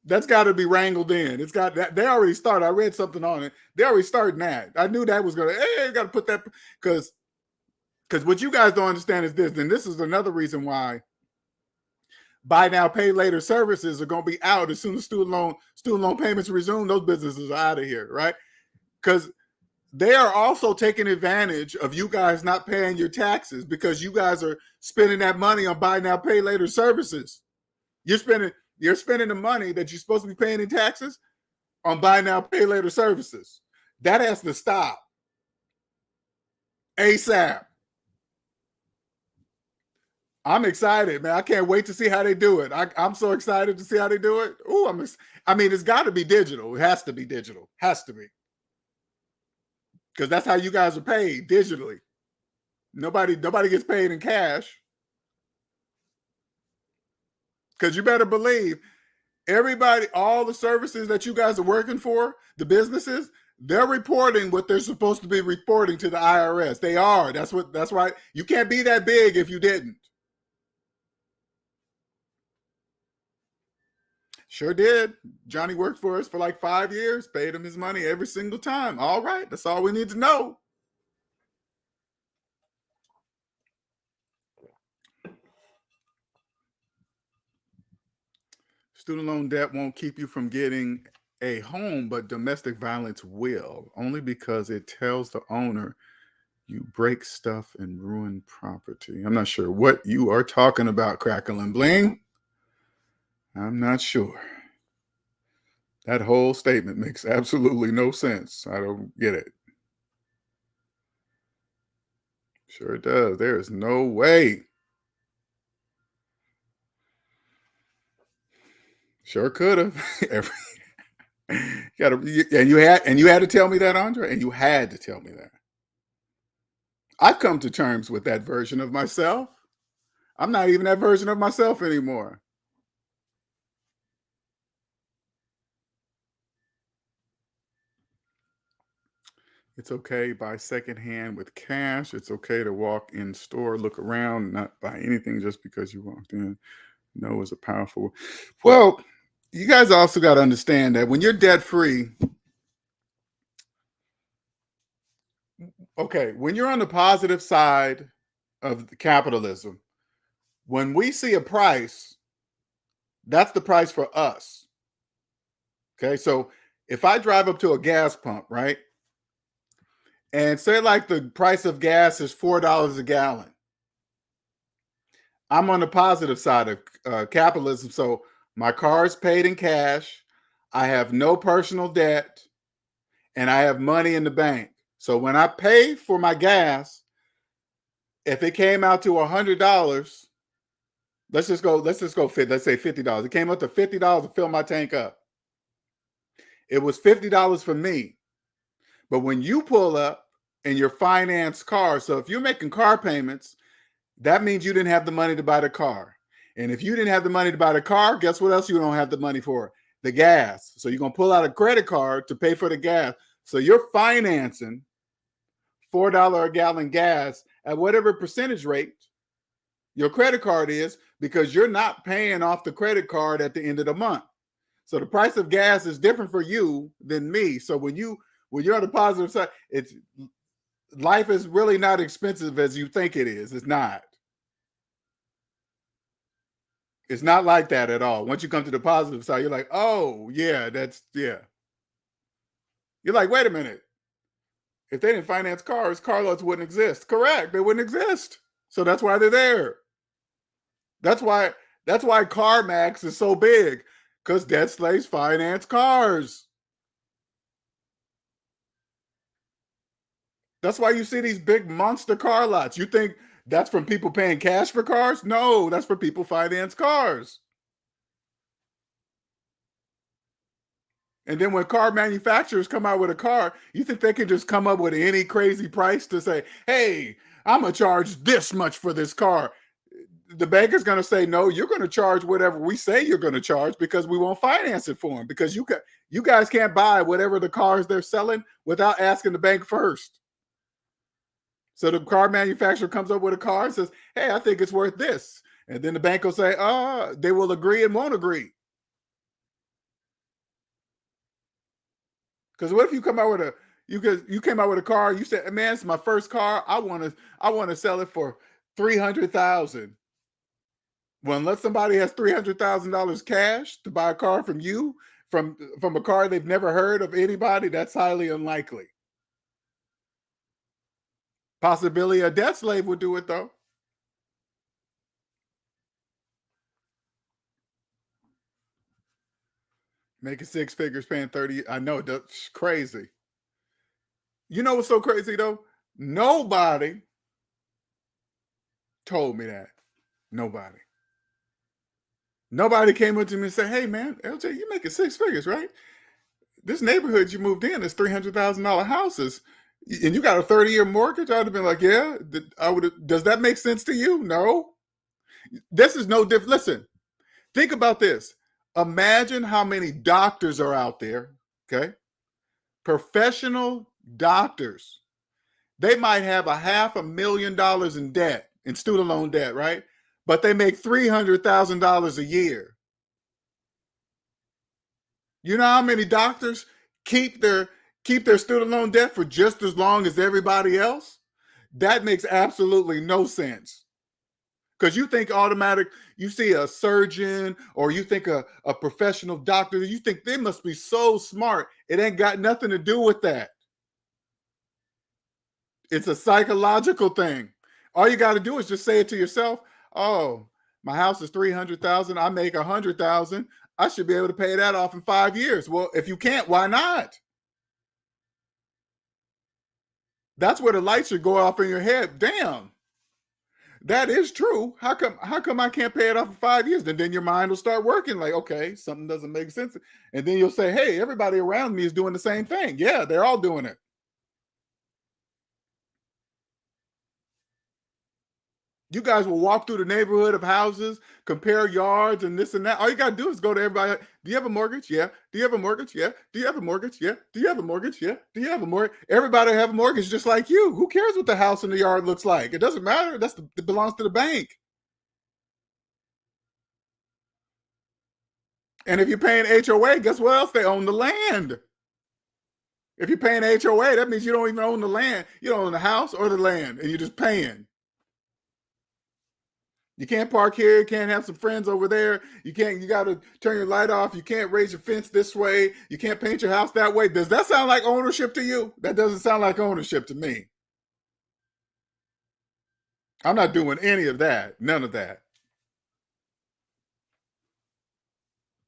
That's got to be wrangled in. It's got that. They already started. I read something on it. They already started that. I knew that was going to, hey, you got to put that, because what you guys don't understand is this, and this is another reason why buy now, pay later services are going to be out as soon as student loan payments resume. Those businesses are out of here, right? Because they are also taking advantage of you guys not paying your taxes, because you guys are spending that money on buy now, pay later services. You're spending the money that you're supposed to be paying in taxes on buy now, pay later services. That has to stop ASAP. I'm excited, man. I can't wait to see how they do it. I'm so excited to see how they do it. Ooh, I mean, it's got to be digital. It has to be digital. Has to be. Because that's how you guys are paid, digitally. Nobody gets paid in cash. Because you better believe everybody, all the services that you guys are working for, the businesses, they're reporting what they're supposed to be reporting to the IRS. They are. That's why you can't be that big if you didn't. Sure did. Johnny worked for us for like 5 years, paid him his money every single time. All right. That's all we need to know. Student loan debt won't keep you from getting a home, but domestic violence will, only because it tells the owner you break stuff and ruin property. I'm not sure what you are talking about, Crackle and Bling. I'm not sure. That whole statement makes absolutely no sense. I don't get it. Sure it does. There is no way. Sure could have. And you had to tell me that, Andre, and you had to tell me that. I've come to terms with that version of myself. I'm not even that version of myself anymore. It's okay to buy secondhand with cash. It's okay to walk in store, look around, not buy anything just because you walked in. No is a powerful. Well, you guys also got to understand that when you're debt free, okay, when you're on the positive side of capitalism, when we see a price, that's the price for us. Okay, so if I drive up to a gas pump, right, and say like the price of gas is $4 a gallon, I'm on the positive side of capitalism. So my car is paid in cash. I have no personal debt, and I have money in the bank. So when I pay for my gas, if it came out to $100, let's say $50. It came up to $50 to fill my tank up. It was $50 for me. But when you pull up in your finance car, so if you're making car payments, that means you didn't have the money to buy the car. And if you didn't have the money to buy the car, guess what else you don't have the money for? The gas. So you're going to pull out a credit card to pay for the gas. So you're financing $4 a gallon gas at whatever percentage rate your credit card is, because you're not paying off the credit card at the end of the month. So the price of gas is different for you than me. So when you're on the positive side, life is really not expensive as you think it is. It's not. It's not like that at all. Once you come to the positive side, you're like, oh yeah, yeah. You're like, wait a minute. If they didn't finance cars, car loans wouldn't exist. Correct. They wouldn't exist. So that's why they're there. That's why CarMax is so big, because debt slaves finance cars. That's why you see these big monster car lots. You think that's from people paying cash for cars? No, that's for people finance cars. And then when car manufacturers come out with a car, you think they can just come up with any crazy price to say, hey, I'm going to charge this much for this car? The bank is going to say, no, you're going to charge whatever we say you're going to charge, because we won't finance it for them, because you guys can't buy whatever the cars they're selling without asking the bank first. So the car manufacturer comes up with a car and says, hey, I think it's worth this. And then the bank will say, they will agree and won't agree. Because what if you come out with you came out with a car, you said, man, it's my first car. I want to sell it for $300,000. Well, unless somebody has $300,000 cash to buy a car from you, from a car they've never heard of anybody, that's highly unlikely. Possibility a debt slave would do it, though. Making six figures, paying 30. I know, that's crazy. You know what's so crazy, though? Nobody told me that. Nobody came up to me and said, hey, man, LJ, you're making six figures, right? This neighborhood you moved in is $300,000 houses, and you got a 30-year mortgage. I would have been like, yeah. Does that make sense to you? No. This is no different. Listen, think about this. Imagine how many doctors are out there, okay? Professional doctors. They might have $500,000 in debt, in student loan debt, right? But they make $300,000 a year. You know how many doctors keep their student loan debt for just as long as everybody else? That makes absolutely no sense. Because you think you see a surgeon, or you think a professional doctor, you think they must be so smart. It ain't got nothing to do with that. It's a psychological thing. All you got to do is just say it to yourself. Oh, my house is $300,000. I make $100,000. I should be able to pay that off in 5 years. Well, if you can't, why not? That's where the lights should go off in your head. Damn. That is true. How come I can't pay it off in 5 years? And then your mind will start working like, okay, something doesn't make sense. And then you'll say, hey, everybody around me is doing the same thing. Yeah, they're all doing it. You guys will walk through the neighborhood of houses, compare yards and this and that. All you got to do is go to everybody. Do you have a mortgage? Yeah. Do you have a mortgage? Yeah. Do you have a mortgage? Yeah. Do you have a mortgage? Yeah. Do you have a mortgage? Everybody have a mortgage just like you. Who cares what the house and the yard looks like? It doesn't matter. It belongs to the bank. And if you're paying HOA, guess what else? They own the land. If you're paying HOA, that means you don't even own the land. You don't own the house or the land, and you're just paying. You can't park here. You can't have some friends over there. You got to turn your light off. You can't raise your fence this way. You can't paint your house that way. Does that sound like ownership to you? That doesn't sound like ownership to me. I'm not doing any of that. None of that.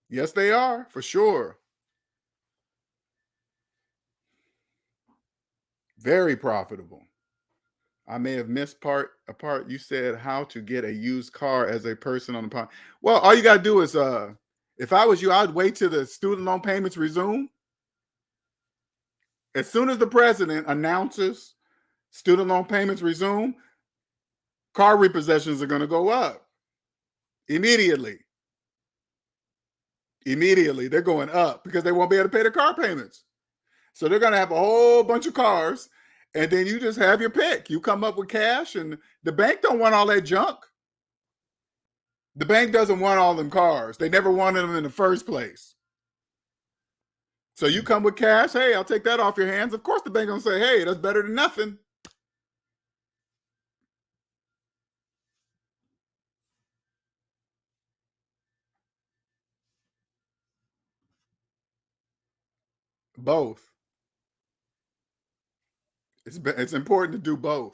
Yes, they are, for sure. Very profitable. I may have missed a part. You said how to get a used car as a person on the pod. Well, all you got to do is, if I was you, I'd wait till the student loan payments resume. As soon as the president announces student loan payments resume, car repossessions are going to go up immediately. Immediately, they're going up because they won't be able to pay their car payments. So they're going to have a whole bunch of cars, and then you just have your pick. You come up with cash, and the bank don't want all that junk. The bank doesn't want all them cars. They never wanted them in the first place. So you come with cash. Hey, I'll take that off your hands. Of course, the bank gonna say, hey, that's better than nothing. Both. It's important to do both.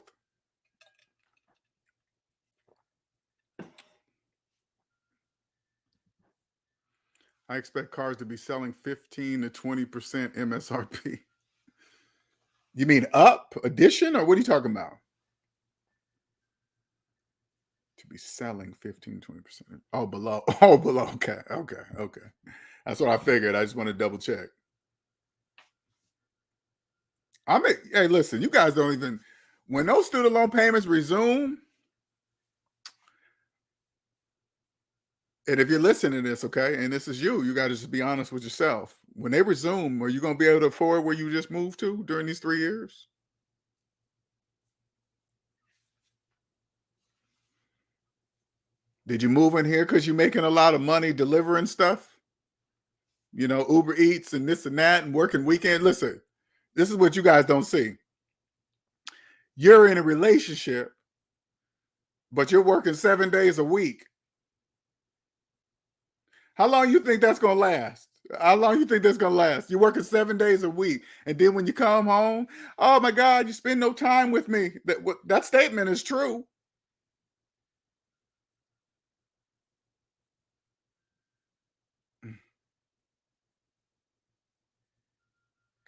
I expect cars to be selling 15 to 20% MSRP. You mean up addition, or what are you talking about? To be selling 15, 20%. Oh, below. Oh, below. Okay. That's what I figured. I just want to double check. Hey, listen, you guys don't even, when those student loan payments resume, and if you're listening to this, okay, and this is you got to just be honest with yourself. When they resume, are you going to be able to afford where you just moved to during these 3 years? Did you move in here because you're making a lot of money delivering stuff? You know, Uber Eats and this and that and working weekend. Listen, this is what you guys don't see. You're in a relationship, but you're working 7 days a week. How long you think that's going to last? How long you think that's going to last? You're working 7 days a week. And then when you come home, oh my God, you spend no time with me. That statement is true.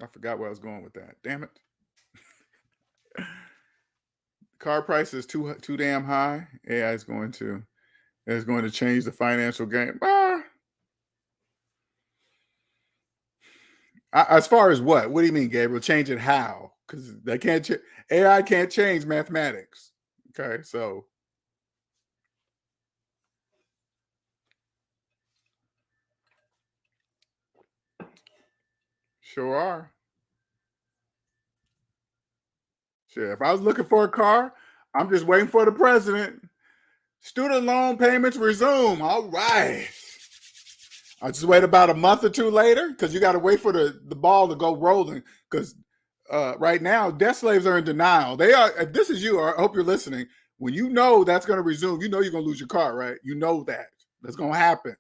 I forgot where I was going with that. Damn it. Car price is too damn high. AI is going to change the financial game. As far as what? What do you mean, Gabriel? Change it how? Because they can't. AI can't change mathematics. Okay, so sure are. Sure. If I was looking for a car, I'm just waiting for the president. Student loan payments resume. All right. I just wait about a month or two later because you got to wait for the ball to go rolling. Because right now, debt slaves are in denial. They are. If this is you, I hope you're listening. When you know that's going to resume, you know you're going to lose your car, right? You know that. That's going to happen.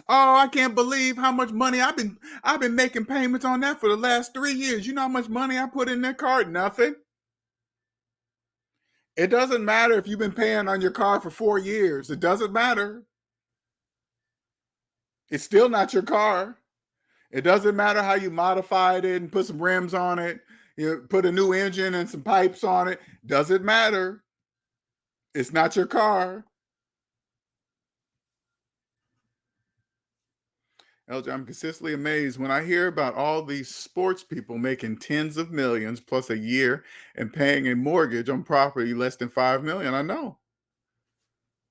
Oh, I can't believe how much money I've been making payments on that for the last 3 years. You know how much money I put in that car? Nothing. It doesn't matter if you've been paying on your car for 4 years. It doesn't matter. It's still not your car. It doesn't matter how you modified it and put some rims on it, you put a new engine and some pipes on it. Doesn't matter. It's not your car. LJ, I'm consistently amazed when I hear about all these sports people making tens of millions plus a year and paying a mortgage on property less than 5 million. I know.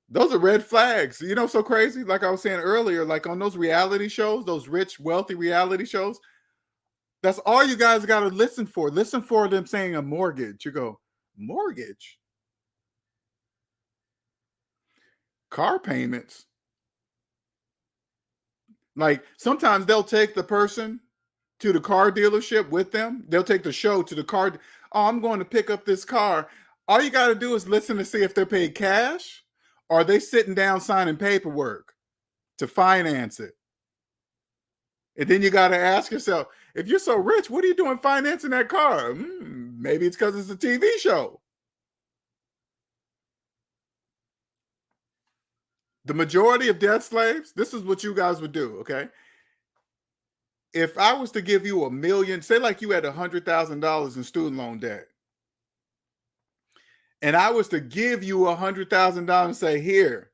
Those are red flags. You know, so crazy. Like I was saying earlier, like on those reality shows, those rich, wealthy reality shows, that's all you guys got to listen for. Listen for them saying a mortgage. You go, mortgage? Car payments? Like sometimes they'll take the person to the car dealership with them. They'll take the show to the car. Oh, I'm going to pick up this car. All you got to do is listen to see if they're paid cash or are they sitting down signing paperwork to finance it. And then you got to ask yourself, if you're so rich, what are you doing financing that car? Maybe it's because it's a TV show. The majority of debt slaves, this is what you guys would do, okay? If I was to give you $1 million, say like you had $100,000 in student loan debt, and I was to give you $100,000 and say, here,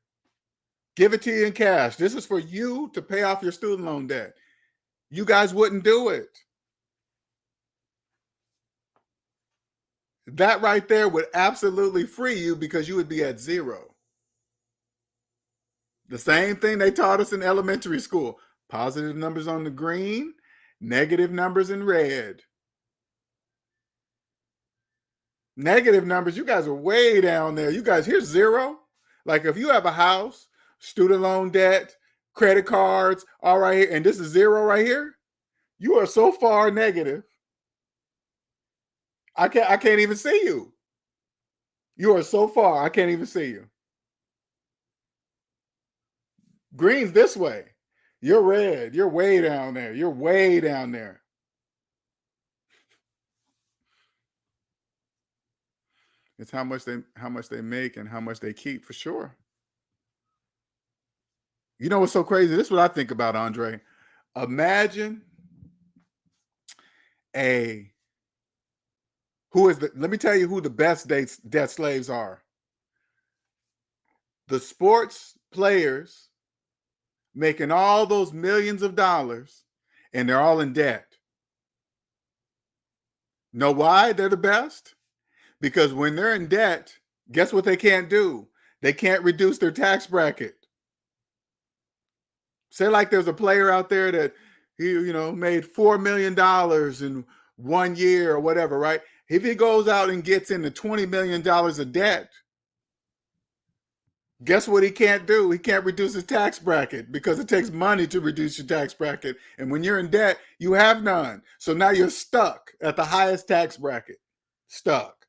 give it to you in cash. This is for you to pay off your student loan debt. You guys wouldn't do it. That right there would absolutely free you because you would be at zero. The same thing they taught us in elementary school. Positive numbers on the green, negative numbers in red. Negative numbers, you guys are way down there. You guys, here's zero. Like if you have a house, student loan debt, credit cards, all right here, and this is zero right here, you are so far negative. I can't even see you. You are so far, I can't even see you. Green's this way. You're red. You're way down there. You're way down there. It's how much they make and how much they keep for sure. You know what's so crazy? This is what I think about, Andre. Imagine let me tell you who the best debt slaves are. The sports players making all those millions of dollars and they're all in debt. Know why they're the best? Because when they're in debt, guess what they can't do? They can't reduce their tax bracket. Say like there's a player out there that he, made $4 million in 1 year or whatever, right? If he goes out and gets into $20 million of debt, guess what he can't do? He can't reduce his tax bracket because it takes money to reduce your tax bracket. And when you're in debt, you have none. So now you're stuck at the highest tax bracket. Stuck.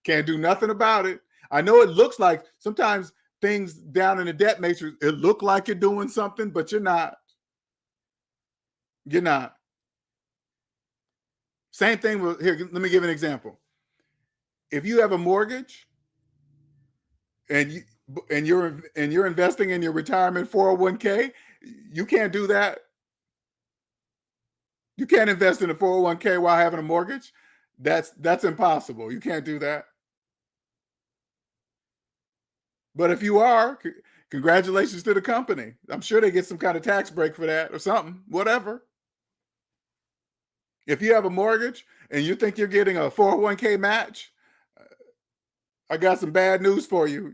Can't do nothing about it. I know it looks like sometimes things down in the debt matrix, it look like you're doing something, but you're not. You're not. Same thing with, here, let me give an example. If you have a mortgage and you're investing in your retirement 401k, you can't do that. You can't invest in a 401k while having a mortgage. That's impossible. You can't do that. But if you are, congratulations to the company. I'm sure they get some kind of tax break for that or something, whatever. If you have a mortgage and you think you're getting a 401k match, I got some bad news for you.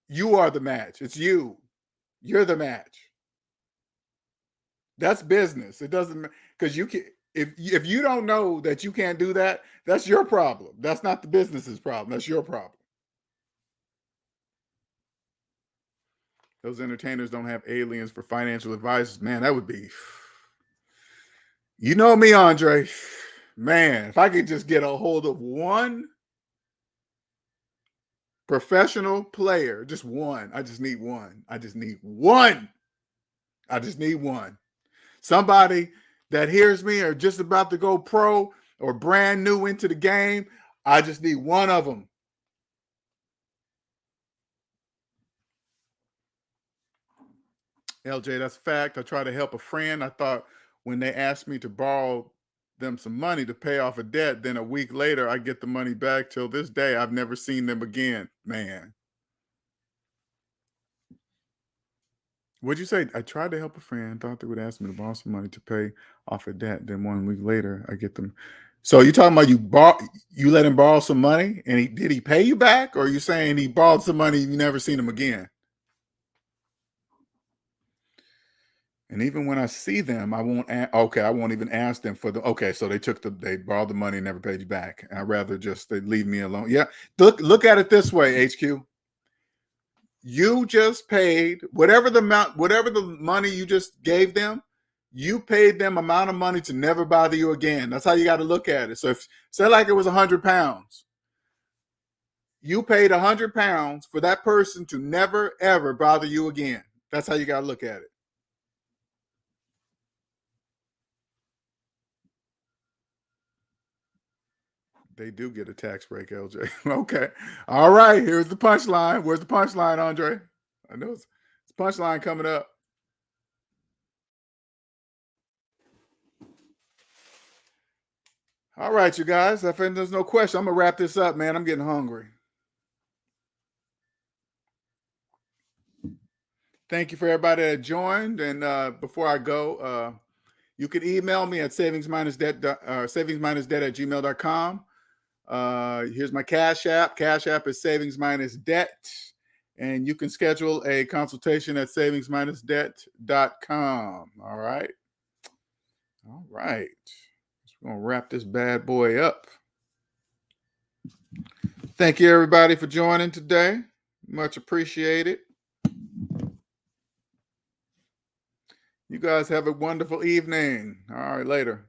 You are the match. It's you. You're the match. That's business. It doesn't, because you can, if you don't know that you can't do that, that's your problem. That's not the business's problem. That's your problem. Those entertainers don't have aliens for financial advisors. Man, that would be, you know me, Andre. Man, if I could just get a hold of one professional player, just one. I just need one. I just need one. I just need one. Somebody that hears me or just about to go pro or brand new into the game. I just need one of them. LJ, that's a fact. I tried to help a friend. I thought when they asked me to borrow them some money to pay off a debt, then a week later I get the money back. Till this day, I've never seen them again. Man. What'd you say? I tried to help a friend, thought they would ask me to borrow some money to pay off a debt. Then 1 week later, I get them. So you talking about you let him borrow some money and did he pay you back? Or are you saying he borrowed some money and you never seen him again? And even when I see them, I won't even ask them for okay, so they borrowed the money and never paid you back. I'd rather just they leave me alone. Yeah. Look at it this way, HQ. You just paid whatever the money you just gave them, you paid them amount of money to never bother you again. That's how you got to look at it. So if say like it was 100 pounds, you paid 100 pounds for that person to never, ever bother you again. That's how you got to look at it. They do get a tax break, LJ. Okay. All right. Here's the punchline. Where's the punchline, Andre? I know it's punchline coming up. All right, you guys. If there's no question, I'm going to wrap this up, man. I'm getting hungry. Thank you for everybody that joined. And before I go, you can email me at SavingsMinusDebt Here's my Cash App. Cash App is SavingsMinusDebt. And you can schedule a consultation at SavingsMinusDebt.com. All right. All right. We're going to wrap this bad boy up. Thank you, everybody, for joining today. Much appreciated. You guys have a wonderful evening. All right, later.